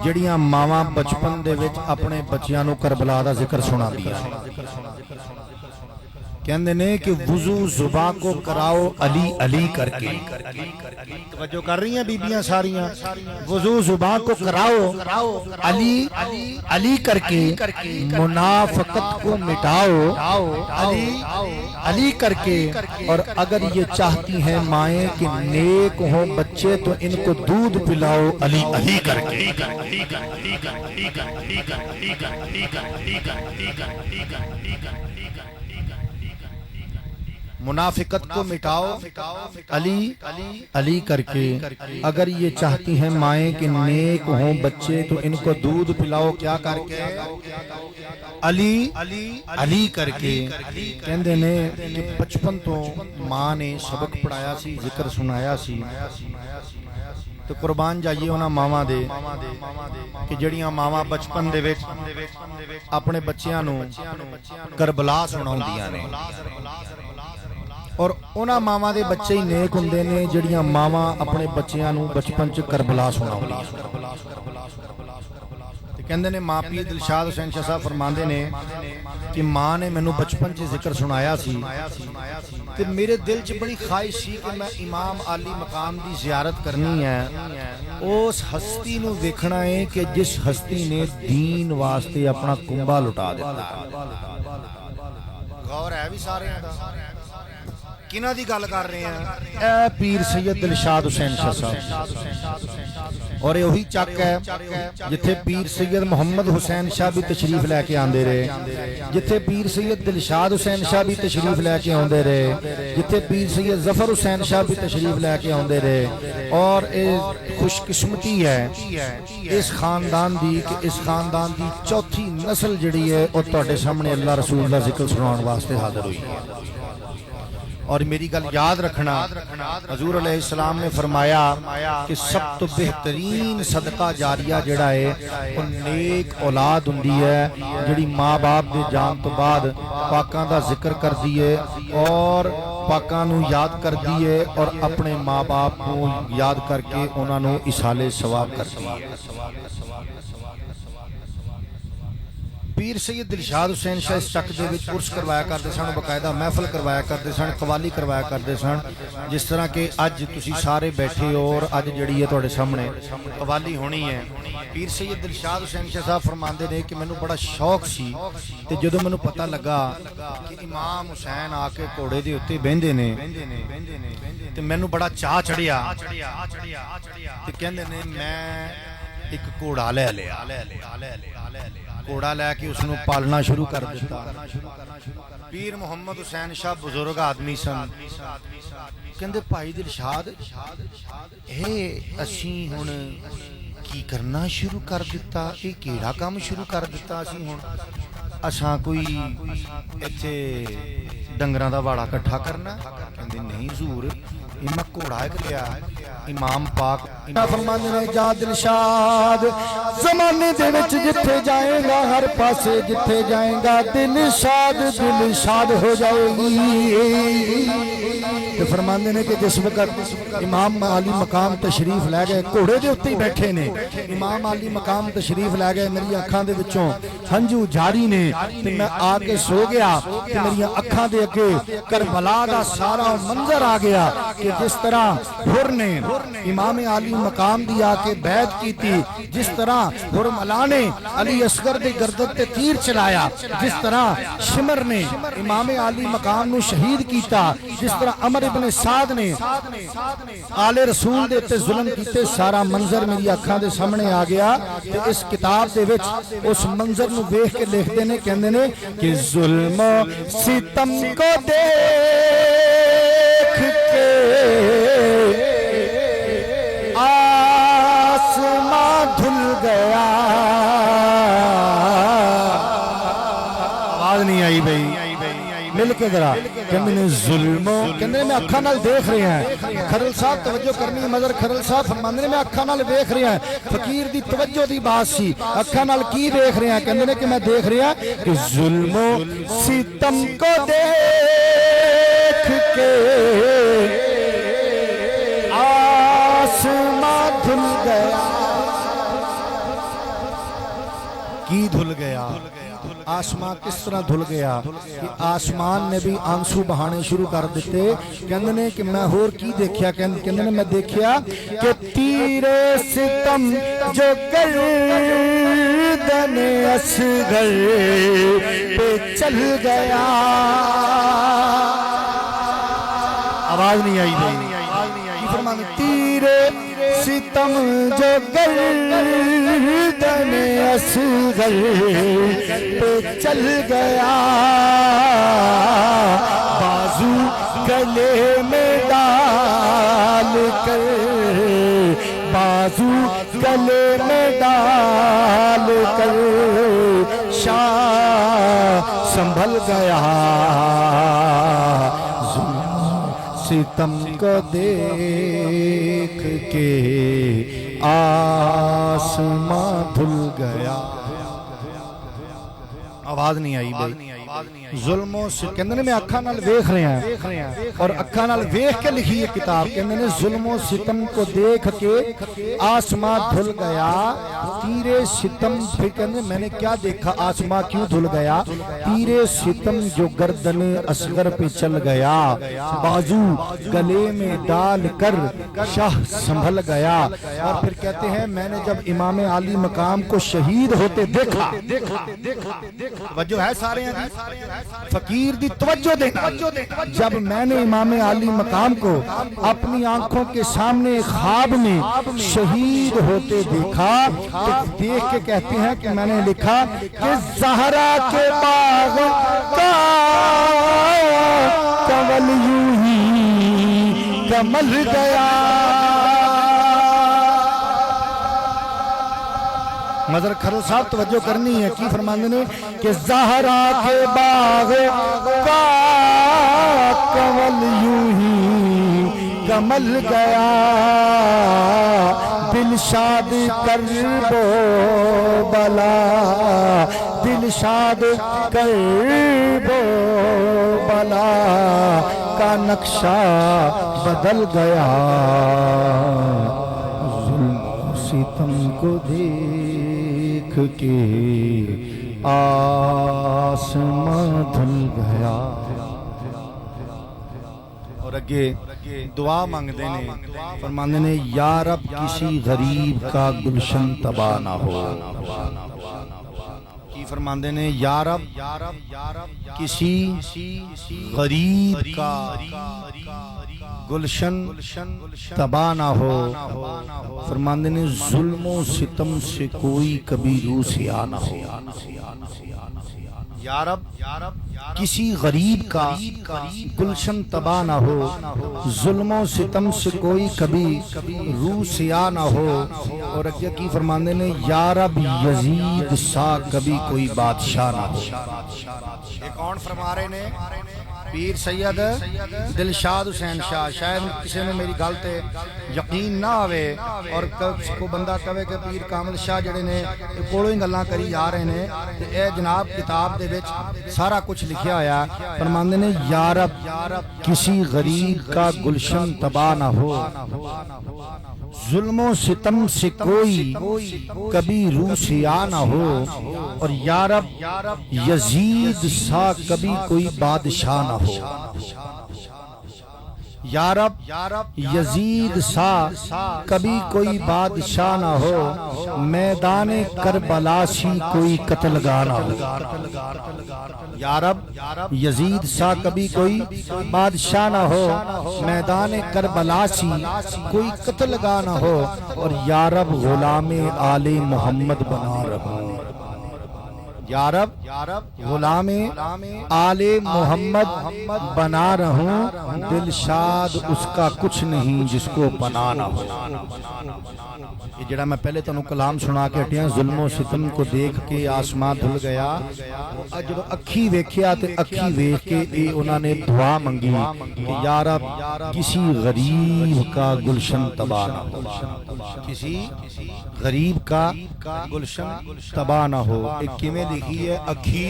[SPEAKER 1] جڑیاں ماواں بچپن دے وچ اپنے بچیاں نو کربلا دا ذکر سنا دیا کہندے نے کہ وضو زباں کو کراؤ علی علی کر کے. توجہ کر رہی ہیں بیبیاں ساریاں؟ وضو زباں کو کراؤ علی علی کر کے، منافقت کو مٹاؤ علی علی کر کے. اور اگر یہ چاہتی ہیں مائیں کہ نیک ہوں بچے تو ان کو دودھ پلاؤ علی علی کر کے. منافقت کو مٹاؤ علی علی کر کے. اگر یہ چاہتی ہیں مائیں کہ نیک ہوں بچے تو ان کو دودھ پلاؤ کیا کر کے؟ علی علی کر کے. کہندے نے کہ بچپن تو ماں نے سبق پڑھایا سی، ذکر سنایا سی، تو قربان جائیے انہاں ماواں دے کہ جڑیاں ماواں بچپن دے وچ اپنے بچیاں نو کربلا سناؤندیاں نے، اور انہاں ماواں دے بچے ہی نیک ہوندے نے جڑیاں ماواں اپنے بچیاں نو بچپن چ کربلا سناؤندیاں. کہندے نے ماں پیر دلشاد حسین شاہ صاحب فرماندے نے کہ ماں نے مینوں بچپن چ ذکر سنایا سی تے میرے دل چ بڑی خواہش سی کہ میں امام عالی مقام دی زیارت کرنی ہے، اس ہستی نو ویکھنا ہے کہ جس ہستی نے دین واسطے اپنا کنبا لٹا دیتا. غور ہے بھی سارے کنہ دی گل کر رہے ہیں؟ اے پیر سید دلشاد حسین شاہ صاحب. اور یہی چک ہے جتھے پیر سید محمد حسین شاہ بھی تشریف لے کے آندے رہے، جتھے پیر سید دلشاد حسین شاہ بھی تشریف لے کے آندے رہے، جتھے پیر سید ظفر حسین شاہ بھی تشریف لے کے آندے رہے. اور خوش قسمتی ہے اس خاندان دی کہ اس خاندان دی چوتھی نسل جڑی ہے وہ تہاڈے سامنے اللہ رسول دا ذکر سناؤن واسطے حاضر ہوئی ہے. اور میری گل یاد رکھنا، حضور علیہ السلام نے فرمایا کہ سب تو بہترین صدقہ جاریہ جڑا ہے وہ نیک اولاد ہوندی ہے جڑی ماں باپ دے جان تو بعد پاکاں دا ذکر کر دیئے اور پاکاں نو یاد کر دیئے اور اپنے ماں باپ کو یاد کر کے انہاں نو ایصال ثواب کر دیئے. پیر سید دلشاد حسین شاہ اس چک دے وچ عرس کروایا کرتے سن، باقاعدہ محفل کروایا کرتے سن، قوالی کروایا کرتے سن. جس طرح کہ اج تسی سارے بیٹھے ہو اور اج جڑی ہے تہاڈے سامنے قوالی ہونی ہے. پیر سید دلشاد حسین شاہ صاحب فرماندے نے کہ مینوں بڑا شوق سی تے جدوں مینوں پتہ لگا کہ امام حسین آ کے گھوڑے دے اوتے بیندے نے تے مینوں بڑا چاہ چڑھیا تے کہندے نے میں ایک گھوڑا لے لیا، گھوڑا لے کے اس نو پالنا شروع کر دیتا. پیر محمد حسین شاہ بزرگ آدمی سن، کہندے بھائی دلشاد اے اسی ہن کی کرنا شروع کر دیتا، اے کیڑا کام شروع کر دیتا اسی ہن؟ اساں کوئی ایتھے ڈنگراں دا واڑا کٹھا کرنا؟ کہندے نہیں حضور یہ میں گھوڑا ایک لیا امام پاک. فرماندے نے جا دلشاد زمانے دے وچ جتھے جائے گا ہر پاسے جتھے جائے گا دلشاد ہو جائے گی. فرماندے نے کہ جس وقت امام عالی مقام تشریف لے گئے، گھوڑے دے اوتے ہی بیٹھے نے، امام عالی مقام تشریف لے گئے، میری اکھاں دے وچوں ہنجو جاری نے تے میں آ کے سو گیا تے میری اکھاں دے اگے کربلا دا سارا منظر آ گیا کہ جس طرح حر نے امام عالی مقام دی آ کے بیعت کی تھی، جس طرح حرملا نے علی اصغر دی گردن تے تیر چلایا، جس طرح شمر نے امام عالی مقام نو شہید کیتا، جس طرح عمر ابن سعد نے آل رسول دے تے ظلم کیتے، سارا منظر میری اکھاں دے سامنے آ گیا. تے اس کتاب دے وچ اس منظر نو دیکھ کے لکھدے نے، کہندے نے کہ ظلم و ستم کو دیکھ کے آسماں دھل گیا. آواز نہیں آئی بھئی، مل کے ذرا. کہندے نے ظلم، کہندے نے میں اکھاں نال دیکھ رہے ہیں. کھرل صاحب توجہ کرنی ہے، مظہر کھرل صاحب فرماندے نے میں اکھاں نال دیکھ رہے ہیں. فقیر دی توجہ دی بات سی، اکھاں نال کی دیکھ رہے ہیں؟ کہندے نے کہ میں دیکھ رہے ہیں کہ ظلم و ستم کو دیکھ کے آسماں دھل گیا. کی دھل گیا؟ آسمان کس طرح دھل گیا کہ آسمان نے بھی آنسو بہانے شروع کر دیتے. کہندے نے کہ میں ہور کی دیکھیا, کہندے نے میں دیکھیا کہ تیرے ستم جو گردن اصغر پہ چل گیا. آواز نہیں آئی بھائی. فرمان تیرے ستم جو گردن اصغر پہ چل گیا, بازو گلے میں ڈال کر, بازو گلے میں ڈال کر شاہ سنبھل گیا. ستم کو دیکھ کے آسماں دھل گیا. آواز نہیں آئی بھائی. ظلموں سے کہندے نے میں اکھاں نال ویکھ رہا ہوں اور اکھاں نال ویکھ کے لکھی یہ کتاب. کہندے نے ظلم و ستم کو دیکھ کے آسماں دھل گیا. تیرے ستم, پھر کہندے میں نے کیا دیکھا, آسماں کیوں دھل گیا؟ تیرے ستم جو گردن اصغر پہ چل گیا, بازو گلے میں ڈال کر شاہ سنبھل گیا. اور پھر کہتے ہیں میں نے جب امام عالی مقام کو شہید ہوتے دیکھا. توجہ ہے سارے ہیں فقیر دی توجہ دینا. جب میں نے امام عالی مقام کو اپنی آنکھوں کے سامنے خواب میں شہید ہوتے دیکھا تو دیکھ کے کہتے ہیں کہ میں نے لکھا کہ زہرا کے باغ کا کمل یوں ہی کمل گیا. مظہر کھرو صاحب توجہ کرنی ہے. کی فرماندے نے کہ زہرا کے باغ کا کمل یوں ہی کمل گیا, دل شاد کرب و بلا, دل شاد کرب و بلا کا نقشہ بدل گیا. ستم کو دیکھ کے آسماں دھل گیا. اور اگے دعا مانگتے ہیں, فرماندے نے یا رب کسی غریب کا گلشن تباہ نہ ہو. کی فرماندے نے یا رب کسی غریب کا گلشن تباہ نہ ہو. فرماندے نے ظلم و ستم سے کوئی کبھی روح سیاہ نہ ہو. یا رب کسی غریب کا گلشن تباہ نہ ہو, ظلم و ستم سے کوئی کبھی روح سیاہ نہ ہو. اور اگے کی فرماندے نے یا رب یزید سا کبھی کوئی بادشاہ نہ ہو. یہ کون فرما رہے نے؟ پیر سید دلشاد حسین شاہ. شاید کسی نے میری گل تے یقین نہ آوے اور کو بندہ کہے کہ پیر کامل شاہ جڑے نے کولوں ہی گلاں کری جا رہے نے. تے اے جناب کتاب دے وچ سارا کچھ لکھیا ہویا. فرماندے نے یا رب کسی غریب کا گلشن تباہ نہ ہو, ظلم و ستم سے کوئی کبھی روح سیاہ نہ ہو. اور یا رب یزید سا کبھی کوئی بادشاہ نہ ہو. یا رب یزید سا کبھی کوئی بادشاہ نہ ہو, میدان کربلا سی کوئی قتلگاہ نہ ہو. یا رب یزید سا کبھی کوئی بادشاہ نہ ہو, میدان کربلا سی کوئی قتلگاہ نہ ہو. اور یا رب غلام آل محمد بنا رہا. یا رب غلام آل محمد بنا رہوں, دلشاد اس کا کچھ نہیں جس کو پناہ نہ ہو. یہ جڑا میں پہلے تنوں کلام سنا کے ہٹیا, ظلم و ستم کو دیکھ کے آسمان دھل گیا. جب اکھی ویکھیا تے اکھی ویکھ کے انہوں نے دعا منگی کہ یا رب کسی غریب کا گلشن تباہ نہ ہو. کسی غریب کا گلشن تباہ نہ ہو. ایک کیویں لکھی ہے؟ اکھی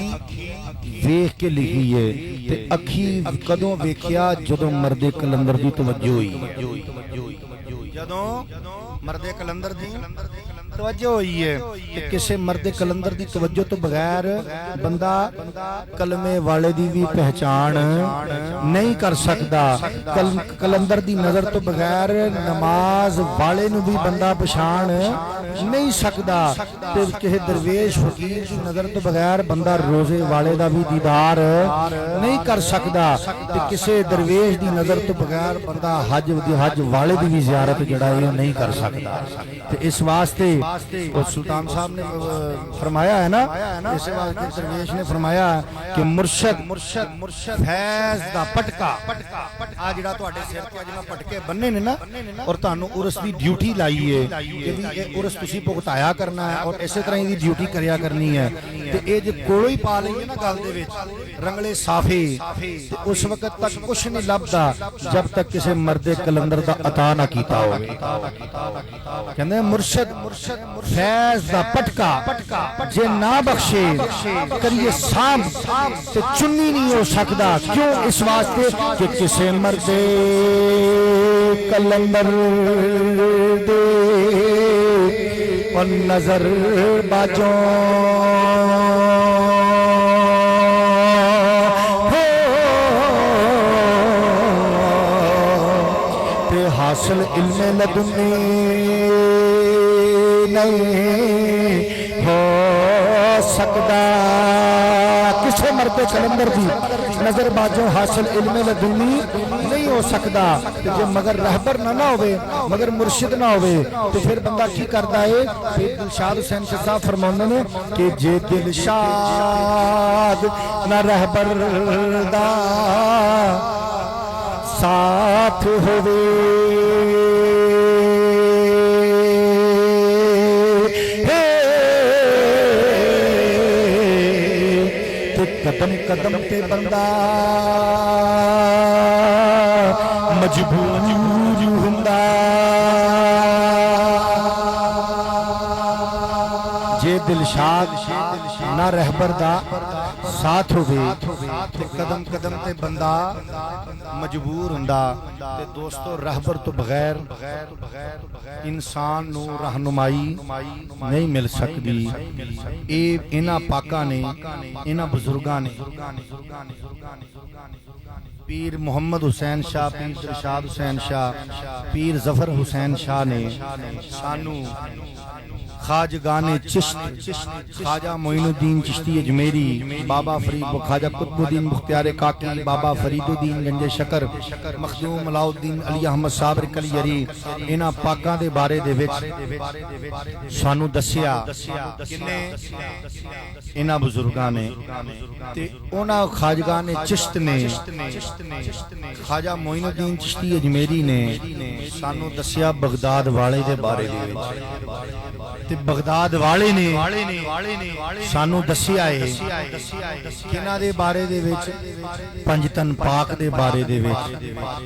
[SPEAKER 1] ویکھ کے لکھی ہے. تے اکھی کدوں ویکھیا؟ جدوں مرد کلندر دی توجہ ہوئی. جدوں مرد کلندر دی توجہ ہوئی ہے کہ کسے مرد کلندر دی توجہ تو بغیر بندہ کلمے والے دی بھی پہچان نہیں کر سکتا. کلندر دی نظر تو بغیر نماز والے نو بھی بندہ پہچان نہیں سکتا. تے کسے درویش فقیر دی نظر تو بغیر بندہ روزے والے دا بھی دیدار نہیں کر سکتا. تے کسے درویش دی نظر تو بغیر بندہ حج والے دی بھی زیارت جڑا ہے نہیں کر سکتا. تے اس واسطے سلطان صاحب نے فرمایا ہے نا, اس واسطے درویش نے فرمایا کہ مرشد فیض دا پٹکا آ جڑا تواڈے سر تے اج میں پٹکے بننے نے نا اور تانوں عرس دی ڈیوٹی لائی ہے کہ بھی یہ عرس تسی بھگتایا کرنا ہے اور اسی طرح دی ڈیوٹی کریا کرنی ہے. تے اے جے کولو ہی پا لئیے نا گل دے وچ رنگلے صافے تے اس وقت تک کچھ نہیں لبدا جب تک کسے مرد کلندر دا عطا نہ کیتا ہوئے. کہندے مرشد فیض دا پٹکا جے نہ بخشے کریے سام تے چنی نہیں ہو سکدا. کیوں؟ اس واسطے کہ کسے مرد کلندر دے اور نظر باجوں تے حاصل علم لدنی نہیں ہو سکتا. کسے مرد کلندر دی نظر باجوں حاصل علم لدنی نہیں ہو سکتا. جو مگر رہبر نہ ہوئے مگر مرشد نہ ہوئے تو پھر بندہ کی کرتا ہے. پھر دلشاد حسین شاہ صاحب فرماندے نے کہ جے دلشاد نہ رہبر دا ساتھ ہوئے قدم قدم پہ بندہ مجبور ہوندا. جے دلشاد نہ رہبر دا ساتھ ہوئے قدم قدم تے بندہ مجبور ہوندا. تے دوستو رہبر تو بغیر انسان نو رہنمائی نہیں مل سکتی. اے انہاں پاکاں نے انہاں بزرگاں نے پیر محمد حسین شاہ, پیر دلشاد حسین شاہ, پیر ظفر حسین شاہ نے سانو خواجگان چشت خواجہ معین الدین چشتی اجمیری, بابا فرید خواجہ قطب الدین مختار کاکی, بابا فرید الدین گنج شکر, مخدوم علاء الدین علی احمد صابر کلیری, انہاں پاکاں دے بارے دے وچ سانو دسیا کنے انہاں بزرگاں نے. تے انہاں خواجگان چشت نے خواجہ معین الدین چشتی اجمیری نے سانو دسیا بغداد والے دے بارے دے وچ. بغداد والے نے سانو دسیا ہے کنہ دے بارے دے وچ پنجتن پاک دے بارے دے وچ.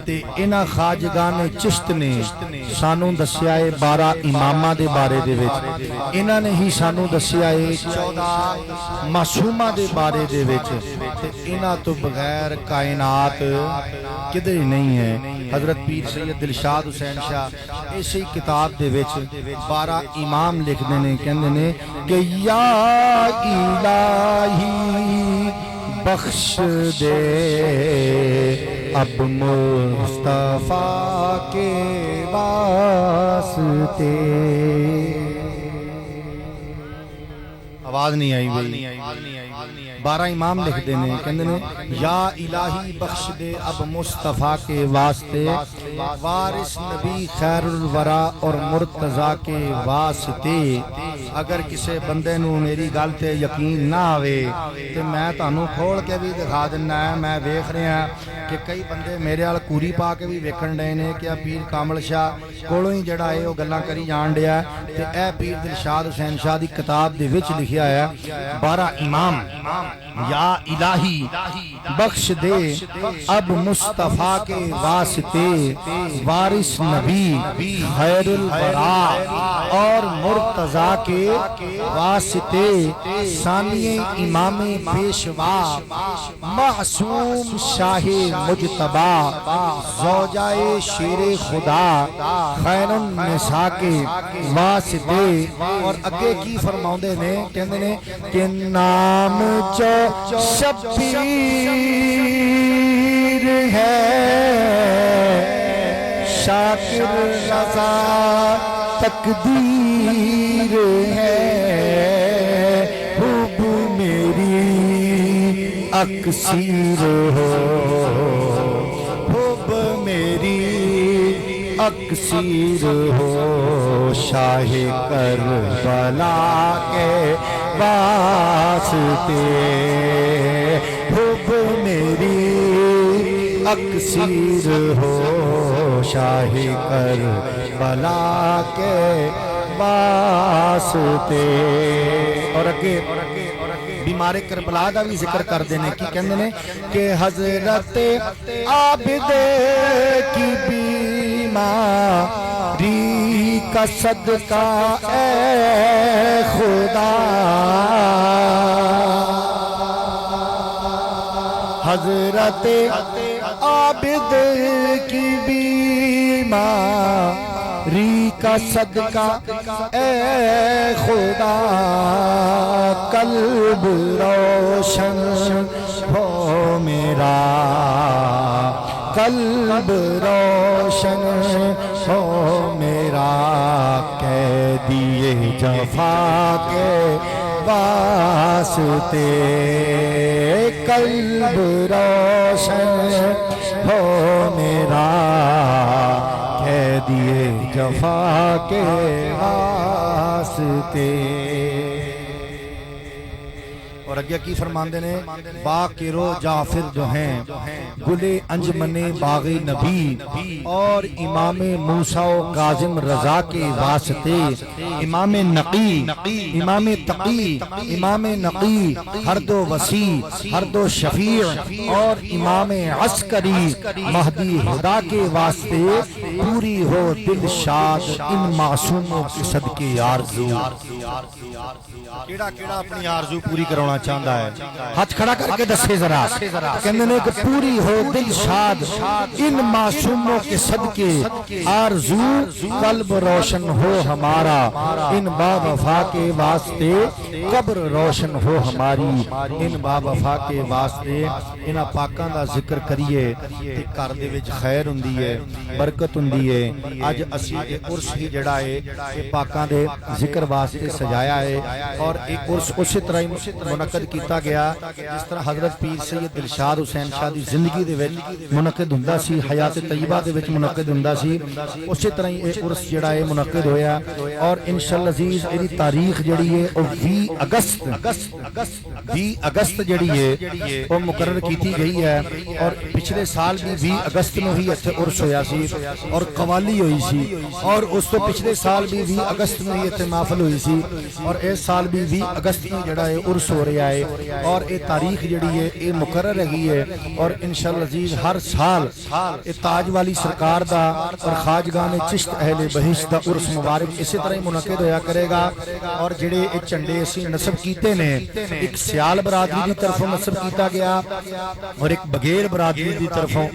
[SPEAKER 1] تے انہاں خواجگان چشت نے سانو دسیا ہے 12 اماماں دے بارے دے وچ. انہاں نے ہی سانو دسیا ہے 14 معصوماں دے بارے دے وچ. تے انہاں تو بغیر کائنات کدھر ہی نہیں ہے. حضرت پیر سید دلشاد حسین شاہ اسی کتاب دے وچ 12 امام لکھ دینے کہندے نے کہ یا الہی بخش دے اب مصطفیٰ کے واسطے. آواز نہیں آئی بھائی. 12 امام لکھ دینے کہندے نے یا الہی بخش دے اب مصطفیٰ کے واسطے, وارث نبی خیر الورا اور مرتضیٰ کے واسطے. اگر کسے بندے نو میری گل تے یقین نہ آوے تے میں تانوں کھول کے بھی دکھا دینا ہے. میں ویکھ رہا کہ کئی بندے میرے ال کوری پا کے بھی ویکھن ڈے نے کہ پیر کامل شاہ کولوں ہی جڑا ہے او گلاں کری جان ڈیا. تے اے پیر دلشاد حسین شاہ دی کتاب دے وچ لکھیا ہے 12 امام یا الہی بخش دے اب مصطفیٰ کے واسطے وارث نبی خیر الورا اور مرتضیٰ کے واسطے ثانی امام پیشوا معصوم شاہ مجتبی زوجائے شیر خدا خیر النساء کے واسطے. اور اگے کی فرماؤندے نے کہندے نے کہ نام چو شبیر ہے شاکر رضا تقدیر ہے حب میری اکسیر ہو حب میری اکسیر ہو شاہ کربلا کے واسطے حب میری اکسیر ہو شاہ کربلا کے واسطے. اور اگے بیمار کربلا دا بھی ذکر کر دینے کی کہندے نے کہ حضرت عابد کی بیماری کا صدقہ اے خدا حضرت عابد کی بیماری کا صدقہ اے خدا قلب روشن ہو میرا قلب روشن ہو میرا قیدی جفا کے واسطے قلب روشن ہو میرا قیدی جفا کے واسطے. اور اگیا کی فرماندے نے باقر و جعفر جو ہیں گلے انجمن باغ نبی اور امام موسیٰ و کاظم رضا کے واسطے امام نقی امام تقی امام نقی ہر دو وسیع ہر دو شفیع اور امام عسکری مہدی خدا کے واسطے پوری ہو دل شاد ان معصوموں کے صدقے آرزو. کیڑا کیڑا اپنی آرزو پوری کرونا چاہتا ہے ہاتھ کھڑا کر کے دسے ذرا کہنے نے کہ پوری ہو دل شاد ان معصوموں کے صدقے آرزو قلب روشن ہو ہمارا ان با وفا کے واسطے قبر روشن ہو ہماری ان با وفا کے واسطے ان پاکاں دا ذکر کریے تے گھر دے وچ خیر ہوندی ہے برکت ہوندی ہے. اج اسی عرس ہی جڑا ہے یہ پاکاں دے ذکر واسطے سجایا ہے اور ایک عرس اسی طرح منعقد کیتا گیا جس طرح حضرت پیر سید دلشاد حسین شاہ دی زندگی دے وچ منعقد ہوندا سی حیات طیبہ دے وچ منعقد ہوندا سی اسی طرح یہ عرس جڑا ہے منعقد ہویا. اور انشاءاللہ عزیز ایدی تاریخ جڑی ہے او 20 اگست جڑی ہے وہ مقرر کیتی گئی ہے. اور پچھلے سال بھی 20 اگست میں ہی ایتھے عرس ہویا سی اور قوالی ہوئی سی اور اس تو پچھلے سال بھی 20 اگست میں ہی ایتھے محفل ہوئی سی اور اس سال بھی 20 اگست میں جڑا ہے عرس ہو رہا ہے. اور یہ تاریخ جڑی ہے یہ مقرر رہی ہے اور انشاءاللہ عزیز ہر سال یہ تاج والی سرکار دا اور خواجگان چشت اہل بہشت دا عرس مبارک اسی طرح ہی منعقد ہویا کرے گا. اور جڑے یہ جھنڈے اسی نصب کیتے نے ایک سیال برادری دی طرفوں نصب کیتا گیا اور ایک بغیر برادری دی طرفوں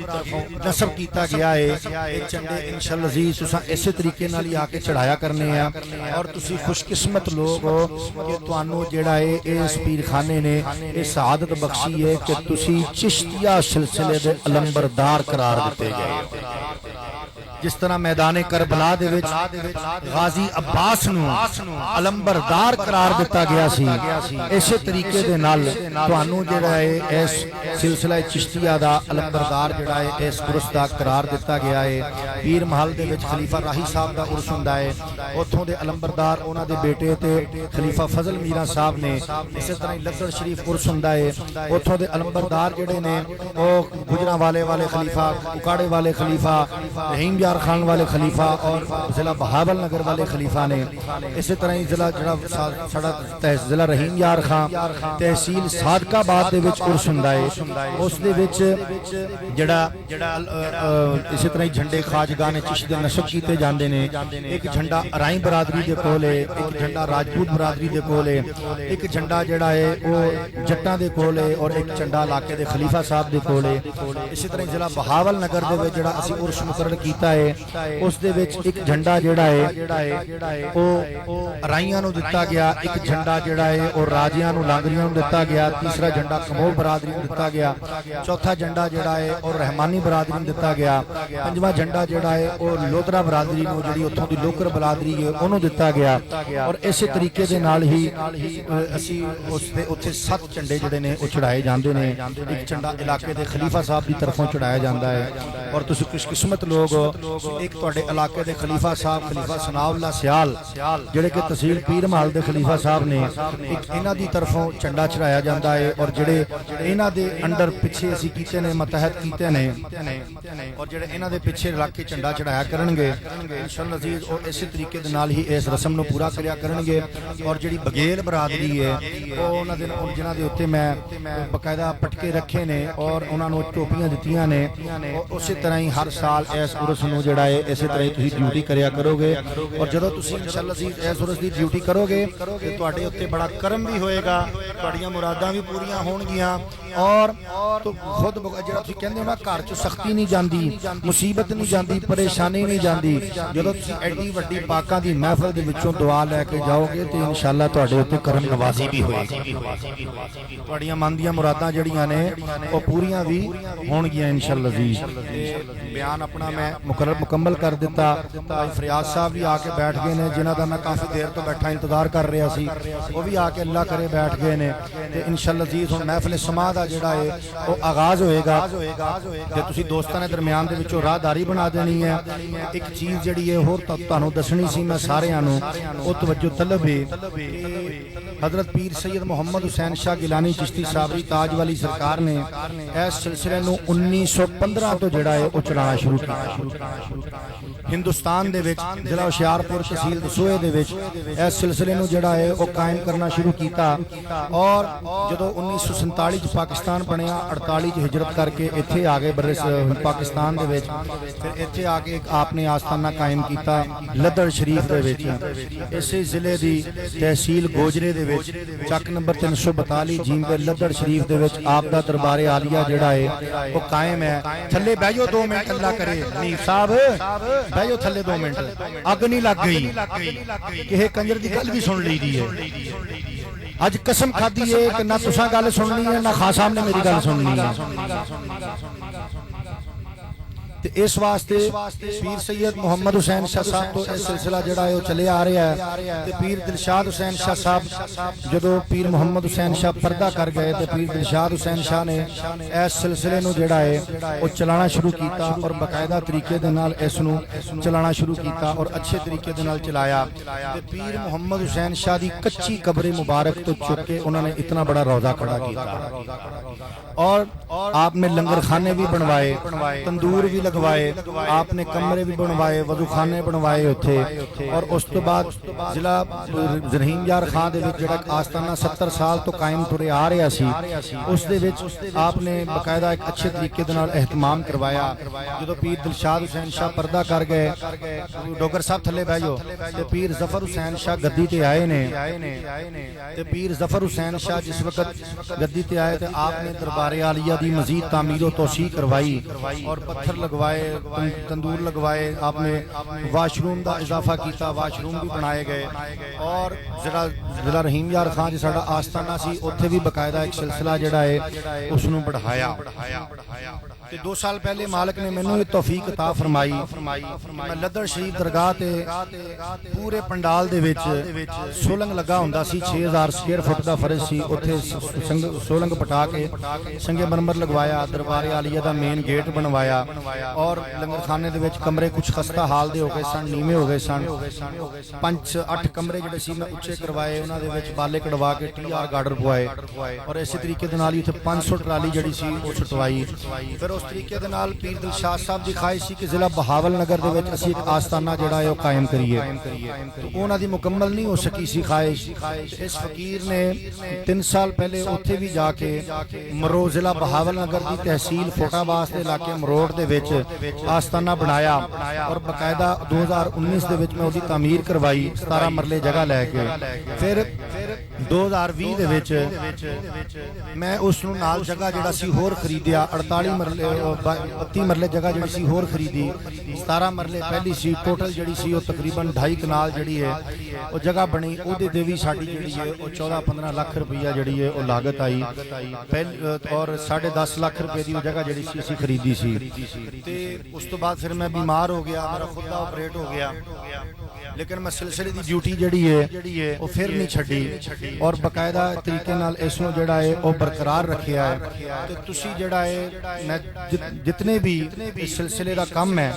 [SPEAKER 1] نصب کیتا گیا ہے. یہ جھنڈے انشاءاللہ عزیز تساں اسی طریقے نال ہی آ کے چڑھایا کرنے ہیں اور تسی خوش قسمت لوگ ہو کہ تانوں جڑا ہے اس پیر خانے نے یہ سعادت بخشی ہے کہ تسی چشتیہ سلسلے دے علمبردار قرار دیتے گئے. جس طرح میدان کربلا دے وچ غازی عباس نو علمبردار قرار دیتا گیا سی اسی طریقے دے نال تانوں جڑا ہے اس سلسلہ چشتیہ دا علمبردار جڑا ہے اس عرس دا قرار دیتا گیا ہے. پیر محل دے وچ خلیفہ راہی صاحب دا عرس ہوندا ہے اوتھوں دے علمبردار انہاں دے بیٹے تے خلیفہ فضل میرا صاحب نے اسی طرح لگڑ شریف عرس ہوندا ہے اوتھوں دے علمبردار جڑے نے او گجراں والے خلیفہ اکاڑے والے خلیفہ رحیم یار یار خان والے خلیفہ اور ضلع بہاول نگر والے خلیفہ نے اسی طرح ہی ضلع رحیم یار خان تحصیل صادقہ آباد دے وچ عرس ہوندا ہے اس دے وچ جڑا اسی طرح ہی جھنڈے خواجگان چشت نصب کیتے جاندے نے ایک جھنڈا ارائیں برادری دے کول ہے ایک جھنڈا راجپوت برادری دے کول ہے ایک جھنڈا جڑا ہے وہ جٹاں دے کول ہے اور ایک جھنڈا علاقے دے خلیفہ صاحب دے کول ہے اسی طرح ضلع بہاول نگر دے وچ جڑا اسی عرس مقرر کیتا ہے اس دے وچ ایک جھنڈا جڑا ہے وہ ارائیاں نو دتا گیا ایک جھنڈا جڑا ہے اور راجیاں نو لانگریاں نو دتا گیا تیسرا جھنڈا کمول برادری نو دتا گیا چوتھا جھنڈا جڑا ہے اور رحمانی برادری نو دتا گیا پنجواں جھنڈا جڑا ہے اور لودرا برادری نو جڑی اتھوں دی لوکر برادری ہے انہوں دتا گیا اور اسی طریقے دے نال ہی اسی اس دے اتھے 7 جھنڈے جڑے نے او چڑھائے جاندے نے ایک جھنڈا علاقے دے خلیفہ صاحب دی طرفوں چڑھایا جاندا ہے اور تسی خوش قسمت لوگ ایک تواڈے علاقے دے خلیفہ صاحب خلیفہ ثناء اللہ سیال جڑے کہ تحصیل پیر محل دے خلیفہ صاحب نے ایک انہاں دی طرفوں جھنڈا چڑھایا جاندا ہے اور جڑے انہاں دے انڈر پیچھے اسی کیتے نے متحد کیتے نے اور جڑے انہاں دے پیچھے علاقے جھنڈا چڑھایا کرن گے انشاءاللہ عزیز اور اسی طریقے دے نال ہی اس رسم نو پورا کریا کرن گے اور جڑی بگیل برادری ہے او انہاں دے جنہاں دے اوتے میں باقاعدہ پٹکے رکھے نے اور انہاں نو ٹوپیاں دتیاں نے اسی طرح ہی ہر سال اس عرس نو جڑا ہے اسی طرح تسی ڈیوٹی کریا کرو گے اور جدوں تسی انشاءاللہ عزیز اس عرس دی ڈیوٹی کرو گے تے تواڈے اوتے بڑا کرم بھی ہوئے گا تواڈیاں مراداں بھی پوریاں ہون گیاں اور تو خود جڑا تسی کہندے ہو نا گھر چ سختی نہیں جاندی مصیبت نہیں جاندی پریشانی نہیں جاندی جدوں تسی ایڈی وڈی پاکاں دی محفل دے وچوں دعا لے کے جاؤ گے تے انشاءاللہ تواڈے اوتے کرم نوازی بھی ہوئے گی تواڈیاں من دیاں مراداں جڑیاں نے او پوریاں بھی ہون گیاں انشاءاللہ عزیز بیان اپنا میں مکمل کر دیتا فریاض صاحب بھی آ کے بیٹھ گئے نے جنہاں دا میں کافی دیر تو بیٹھا انتظار کر رہا سی وہ بھی آ کے اللہ کرے بیٹھ گئے نے تے انشاءاللہ عزیز ہن محفل سما دا جڑا ہے وہ آغاز ہوئے گا تے تسی دوستاں نے درمیان دے وچوں راہداری بنا دینی ہے ایک چیز جڑی ہے ہور تانوں دسنی سی میں ساریاں نو او توجہ طلب ہے حضرت پیر سید محمد حسین شاہ گیلانی چشتی صابری تاج والی سرکار نے اس سلسلے نو 1915 تو جڑا ہے او چلانا شروع کیتا ہندوستان دے وچ ضلع ہوشیارپور تحصیل دسوئے دے وچ اس سلسلے نو جڑا ہے او قائم کرنا شروع کیتا اور جدوں 1947 چ پاکستان بنیا 48 چ ہجرت کر کے ایتھے آ گئے پاکستان دے وچ پھر ایتھے آ کے آپ نے آستانہ قائم کیتا لدڑ شریف دے وچ اسی ضلع دی تحصیل گوجرے دے وچ چک نمبر 342 جیم دے لدڑ شریف دے وچ آپ دا دربار عالیہ جڑا ہے وہ قائم ہے تھلے بیٹھو 2 منٹ اللہ کرے نیف صاحب بیٹھو تھلے 2 منٹ اگ نہیں لگ گئی کہ کنجر دی گل بھی سن لی دی ہے اج قسم کھادی ہے کہ نہ تساں گل سننی ہے نہ خان صاحب نے میری گل سننی ہے اس واسطے پیر سید محمد حسین شاہ صاحب تو اس سلسلہ جڑا ہے وہ چلے آ رہا ہے تے پیر دلشاد حسین شاہ صاحب جدو پیر محمد حسین شاہ پردہ کر گئے تے پیر دلشاد حسین شاہ نے اس سلسلے نو جڑا ہے وہ چلانا شروع کیتا اور باقاعدہ طریقے دے نال اس نو چلانا شروع کیتا اور اچھے طریقے دے نال چلایا تے پیر محمد حسین شاہ دی کچی قبر مبارک تو چک کے انہوں نے اتنا بڑا روضہ کھڑا کیتا اور آپ نے لنگر خانے بھی بنوائے تندور بھی لگوائے آپ نے کمرے بھی بنوائے وضو خانے بنوائے ہوتے اور اس تو بعد ضلع رحیم یار خان دے وچ جڑا آستانہ 70 سال تو قائم ترے آ رہا سی اس دے وچ آپ نے باقاعدہ ایک اچھے طریقے دے نال اہتمام کروایا جدو پیر دلشاد حسین شاہ پردہ کر گئے ڈوگر صاحب تھلے بیٹھو تے پیر ظفر حسین شاہ گدی تے آئے نے تے پیر ظفر حسین شاہ جس وقت گدی تے آئے تے آپ نے دربار عالیہ دی مزید تعمیر و توسیع کروائی اور پتھر لگوائے تندور لگوائے آپ نے واش روم دا اضافہ کیتا واش روم بھی بنائے گئے اور ضلع رحیم یار خان جی ساڈا آستانہ سی اوتھے بھی باقاعدہ ایک سلسلہ جڑا ہے اس نو بڑھایا تے 2 سال پہلے مالک نے مینوں یہ توفیق عطا فرمائی میں لدڑ شریف درگاہ تے پورے پنڈال دے وچ سولنگ لگا ہوندا سی 6000 سکوائر فٹ دا فرض سی اوتھے سولنگ پٹا کے سنگ مرمر لگوایا دربار عالیہ دا مین گیٹ بنوایا اور لنگر خانے دے وچ کمرے کچھ خستہ حال دے ہو گئے سن نیویں ہو گئے سن 5-8 کمرے جڑے سی میں اچھے کروائے انہاں دے وچ بالے کڑوا کے TR گارڈر پوائے اور اسی طریقے دے نال ہی 500 ٹرالی جڑی سی او چھٹوائی پھر ਉਸ ਤਰੀਕੇ ਦੇ ਨਾਲ ਪੀਰ ਦਿਲਸ਼ਾਦ ਸਾਹਿਬ ਦੀ ਖਾਹਿਸ਼ ਸੀ ਕਿ ਜ਼ਿਲ੍ਹਾ ਬਹਾਵਲ ਨਗਰ ਦੇ ਵਿੱਚ ਅਸੀਂ ਇੱਕ ਆਸਤਾਨਾ ਜਿਹੜਾ ਹੈ ਉਹ ਕਾਇਮ ਕਰੀਏ ਤੇ ਉਹਨਾਂ ਦੀ ਮੁਕੰਮਲ ਨਹੀਂ ਹੋ ਸਕੀ ਸੀ ਖਾਹਿਸ਼। ਇਸ ਫਕੀਰ ਨੇ 3 ਸਾਲ ਪਹਿਲੇ ਉੱਥੇ ਵੀ ਜਾ ਕੇ ਮਰੋ ਜ਼ਿਲ੍ਹਾ ਬਹਾਵਲ ਨਗਰ ਦੀ ਤਹਿਸੀਲ ਫੋਟਾਬਾਸ ਦੇ ਇਲਾਕੇ ਮਰੋੜ ਦੇ ਵਿੱਚ ਆਸਤਾਨਾ ਬਣਾਇਆ ਔਰ ਬਕਾਇਦਾ 2019 ਦੇ ਵਿੱਚ ਮੈਂ ਉਹਦੀ ਤਾਮੀਰ ਕਰਵਾਈ 17 ਮਰਲੇ ਜਗ੍ਹਾ ਲੈ ਕੇ। ਫਿਰ 2020 ਦੇ ਵਿੱਚ ਮੈਂ ਉਸ ਨੂੰ ਨਾਲ ਜਗ੍ਹਾ ਜਿਹੜਾ ਸੀ ਹੋਰ ਖਰੀਦਿਆ 48 ਮਰਲੇ 32 ਮਰਲੇ ਜਗ੍ਹਾ ਜਿਹੜੀ ਸੀ ਹੋਰ ਖਰੀਦੀ 17 ਮਰਲੇ ਪਹਿਲੀ ਸੀ ਟੋਟਲ ਜਿਹੜੀ ਸੀ ਉਹ ਤਕਰੀਬਨ 2.5 ਕਨਾਲ ਜਿਹੜੀ ਹੈ ਉਹ ਜਗ੍ਹਾ ਬਣੀ। ਉਹਦੇ ਤੇ ਵੀ ਸਾਡੀ ਜਿਹੜੀ ਹੈ ਉਹ 14-15 ਲੱਖ ਰੁਪਈਆ ਜਿਹੜੀ ਹੈ ਉਹ ਲਾਗਤ ਆਈ ਔਰ 10.5 ਲੱਖ ਰੁਪਏ ਦੀ ਉਹ ਜਗ੍ਹਾ ਜਿਹੜੀ ਸੀ ਅਸੀਂ ਖਰੀਦੀ ਸੀ। ਤੇ ਉਸ ਤੋਂ ਬਾਅਦ ਫਿਰ ਮੈਂ ਬਿਮਾਰ ਹੋ ਗਿਆ, ਮੇਰਾ ਖੁਦ ਦਾ ਆਪਰੇਟ ਹੋ ਗਿਆ, لیکن میں سلسلے دی ڈیوٹی جڑی ہے وہ پھر نہیں چھڑی اور باقاعدہ طریقے نال اس نو جڑا ہے وہ برقرار رکھیا ہے۔ تے تسی جڑا ہے میں جتنے بھی اس سلسلے دا کم ہے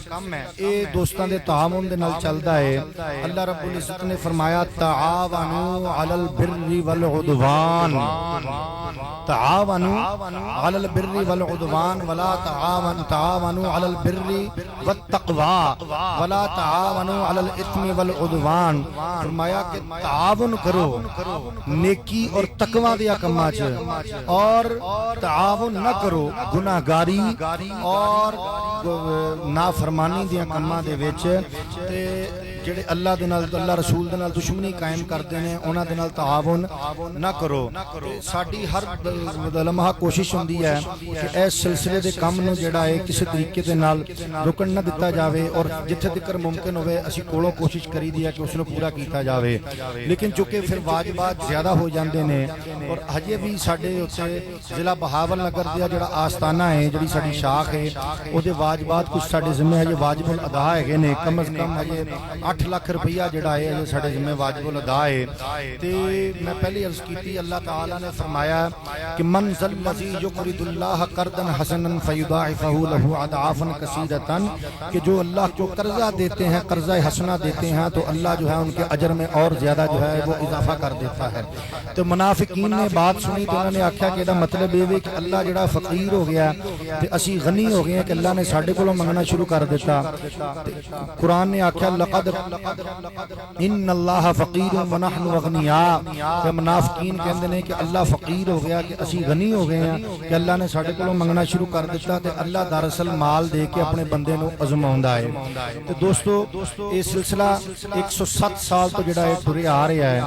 [SPEAKER 1] اے دوستاں دے تعاون دے نال چلدا ہے۔ اللہ رب العزت نے فرمایا تعاونوا علی البر والعدوان، تعاونوا علی البر والعدوان ولا تعاونوا علی البر والتقوی ولا تعاونوا علی الاثم والعدوان۔ فرمایا کہ تعاون کرو نیکی اور تقوی دیا کماں چ اور تعاون نہ کرو گناہگاری اور نافرمانی دیا کماں دے وچ۔ تے جڑے اللہ دے نال اللہ رسول دے نال دشمنی قائم کردے نے انہاں دے نال تعاون نہ کرو۔ ساڈی ہر لمحہ کوشش ہوندی ہے کہ اس سلسلے دے کم نو جڑا ہے کسی طریقے دے نال رکن نہ دتا جاوے اور جتھے تک ممکن ہوئے اسی کولوں کوشش کری دی ہے کہ اس نو پورا کیتا جاوے۔ لیکن چونکہ پھر واجبات زیادہ ہو جاندے نے اور ہجے بھی ساڈے اوتھے ضلع بہاول نگر دا جڑا آستانہ ہے جڑی ساڈی شاخ ہے او دے واجبات کچھ ساڈے ذمہ ہے واجب الادا ہے نے کم از کم ہجے 8 لاکھ روپیہ جڑا ہے یہ ساڈے ذمہ واجب الادا ہے۔ تے میں پہلی عرض کیتی اللہ تعالی نے فرمایا کہ من ذل الذی یقرض اللہ قرضا حسنا فیضاعفہ لہ اضعافا کثیرۃ، کہ جو اللہ کو قرضہ دیتے ہیں قرضہ حسنہ دیتے ہیں تو اللہ جو ہے ان کے اجر میں اور زیادہ جو ہے وہ اضافہ کر دیتا ہے۔ تو منافقین نے بات سنی تو انہوں نے آکھیا کہ دا مطلب یہ ہے کہ اللہ جڑا فقیر ہو گیا تے اسی غنی ہو گئے ہیں کہ اللہ نے ساڈے کولوں منگنا شروع کر دیتا۔ قرآن نے آکھیا لقد ان اللہ فقیر ونحن اغنیاء، کہ منافقین کہندے نے کہ اللہ فقیر ہو گیا کہ اسی غنی ہو گئے ہیں کہ اللہ نے ساڈے کولوں منگنا شروع کر دیتا تے اللہ دراصل مال دے کے اپنے بندے نو ازماوندا ہے۔ تو دوستو یہ سلسلہ 107 سال تو جڑا ہے ٹرے آ رہا ہے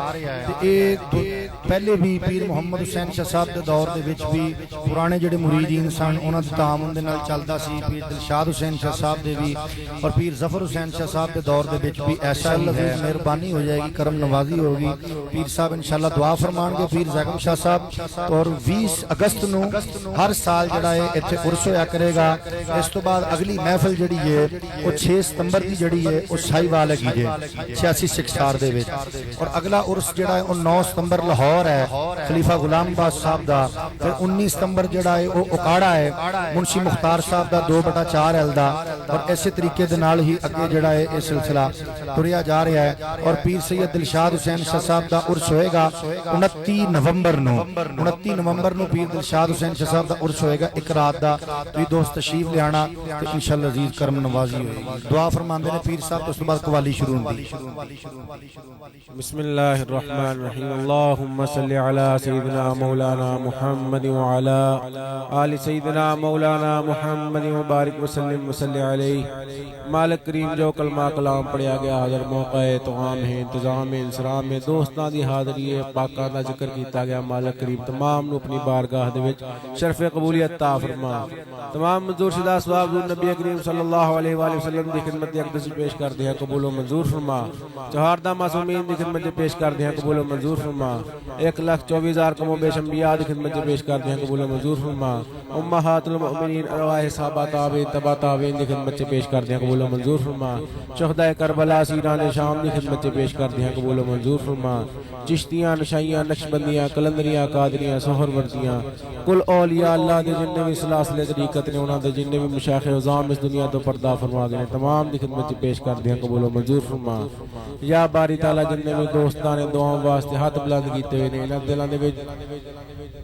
[SPEAKER 1] تے اے پہلے بھی پیر محمد حسین شاہ صاحب دے دور دے وچ بھی پرانے جڑے مریدین سن انہاں دے تعاون دے نال چلدا سی۔ پیر دلشاد حسین شاہ صاحب دے بھی اور پیر ظفر حسین شاہ صاحب دے دور دے وچ بھی ایسا ہی ہے۔ مہربانی ہو جائے گی، کرم نوازی ہوگی، پیر صاحب انشاءاللہ دعا فرمان گے۔ پیر زاکم شاہ صاحب اور 20 اگست نو ہر سال جڑا ہے ایتھے عرس ہویا کرے گا۔ اس تو بعد اگلی محفل جڑی ہے وہ 6 ستمبر دی جڑی ہے وہ سائی والا کی جے 86 سکسار دے وچ، اور اگلا عرس جڑا ہے وہ 9 ستمبر لاہور ہے خلیفہ غلام باز صاحب دا۔ پھر 19 ستمبر جڑا ہے وہ اکاڑا ہے منشی مختار صاحب دا 2/4 ایل دا، اور ایسے طریقے دے نال ہی اگے جڑا ہے یہ سلسلہ ٹریا جا رہا ہے۔ اور پیر سید دلشاد حسین شاہ صاحب دا عرس ہوئے گا 29 نومبر نو، 29 نومبر نو پیر دلشاد حسین شاہ صاحب دا عرس ہوئے گا ایک رات دا۔ تو یہ دوست تشریف لے آنا تو انشاءاللہ عزیز کرم نوازی ہوئے گی۔ دعا فرماندے نے پیر صاحب تو اس کے بعد قوالی شروع ہوندی۔
[SPEAKER 2] بسم اللہ الرحمن الرحیم، اللہم صلی علی سیدنا مولانا محمد وعلی آل سیدنا مولانا محمد مبارک وسلم وصلی علیہ۔ مالک کریم جو کلمہ کلام پڑھیا گیا حاضر موقع توام ہے انتظام انسرام میں دوستاں دی حاضری ہے پاکاں دا ذکر کیتا گیا۔ مالک کریم تمام نو اپنی بارگاہ دے وچ شرف قبولیت عطا فرما۔ تمام منظور شدہ اسباب نبی کریم صلی اللہ علیہ وآلہ وسلم دی خدمت اقدس پیش کر دیا قبول و منظور فرما۔ چہاردہ معصومین دی خدمت پیش کر دیا قبول و منظور فرما۔ 1,24,000 کم و بیش انبیاء دی خدمت پیش کر دیا قبول و منظور فرما۔ امہات المؤمنین ارواح صحابہ تابعین تبع تابعین دی خدمت پیش کر دیا قبول و منظور فرما۔ شہداء کربلا کربلا سیران شام دی خدمت چ پیش کردے ہیں قبول و منظور فرما چشتیاں نشائیاں نقشبندیاں کلندریاں قادریاں سہر وردیاں کل اولیاء اللہ دے جننے بھی سلاسل طریقت نے انہاں دے جننے بھی مشایخ عظام اس دنیا تو پردہ فرما گئے تمام دی خدمت چ پیش کردے ہیں قبول و منظور فرما یا باری تعالی جننے بھی دوستاں نے دعاؤں واسطے ہاتھ بلند کیتے ہوئے نے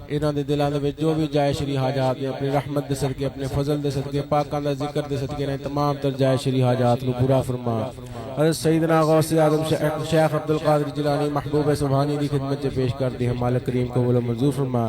[SPEAKER 2] انہاں دے دلاں دے وچ جو بھی جائے شری حاجات نے اپنی رحمت دے صدقے اپنے فضل دے صدقے پاکاں دا ذکر دے صدقے نے تمام تر جائے شری حاجات کو پورا فرما حضرت سیدنا غوث اعظم شیخ عبد القادر جیلانی محبوب سبحانی دی خدمت چ پیش کردے ہیں مالک کریم قبول و منظور فرما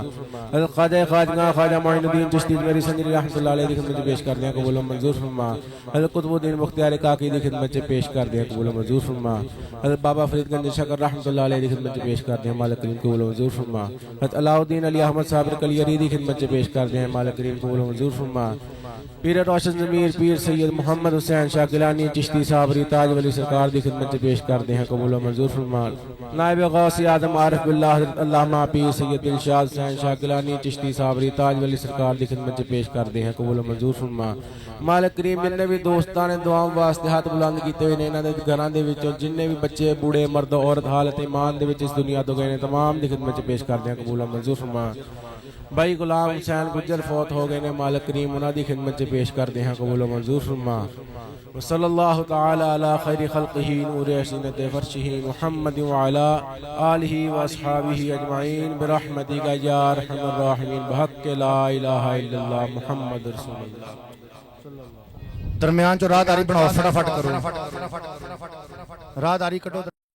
[SPEAKER 2] حضرت خواجہ معین الدین چشتی میری سنجری رحمۃ اللہ علیہ دی خدمت چ پیش کردے ہیں قبول و منظور فرما حضرت قطب الدین مختار کاکی دی خدمت چ پیش کردے ہیں قبول و منظور فرما حضرت بابا فرید گنج شکر رحمۃ اللہ علیہ دی خدمت چ پیش کردے ہیں مالک کریم قبول و منظور فرما حضرت علاؤالدین علی احمد صابر کلیری دی خدمت چ پیش کردے ہیں مالک کریم قبول و منظور فرما پیر روشن ضمیر پیر سید محمد حسین شاہ گیلانی چشتی صابری تاج ولی سرکار دی خدمت چ پیش کردے ہیں قبول و منظور فرما نائب غوث اعظم عارف باللہ حضرت علامہ پیر سید دلشاد حسین شاہ گیلانی چشتی صابری تاج ولی سرکار دی خدمت چ پیش کردے ہیں قبول و منظور فرما مالک کریم جننے بھی دوستاں نے دعاؤں واسطے ہاتھ بلند کیتے ہوئے نے انہاں دے گھراں دے وچوں جننے بھی بچے بوڑھے مرد عورت حالت ایمان دے وچ اس دنیا تو گئے نے تمام دی خدمت چ پیش کردے ہیں قبول و منظور فرما بھائی غلام حسین گجر فوت ہو گئے نے مالک کریم انہاں دی خدمت چ پیش کردے ہیں قبول و منظور فرما وصلی اللہ تعالی علی خیر خلقہ نور عصینت فرشہ محمد وعلی آلہ واصحابہ اجمعین برحمتک یا ارحم الراحمین بحق لا الہ الا اللہ محمد رسول اللہ
[SPEAKER 1] درمیان چ راہ داری بناؤ فٹافٹ کرو راہ داری کٹو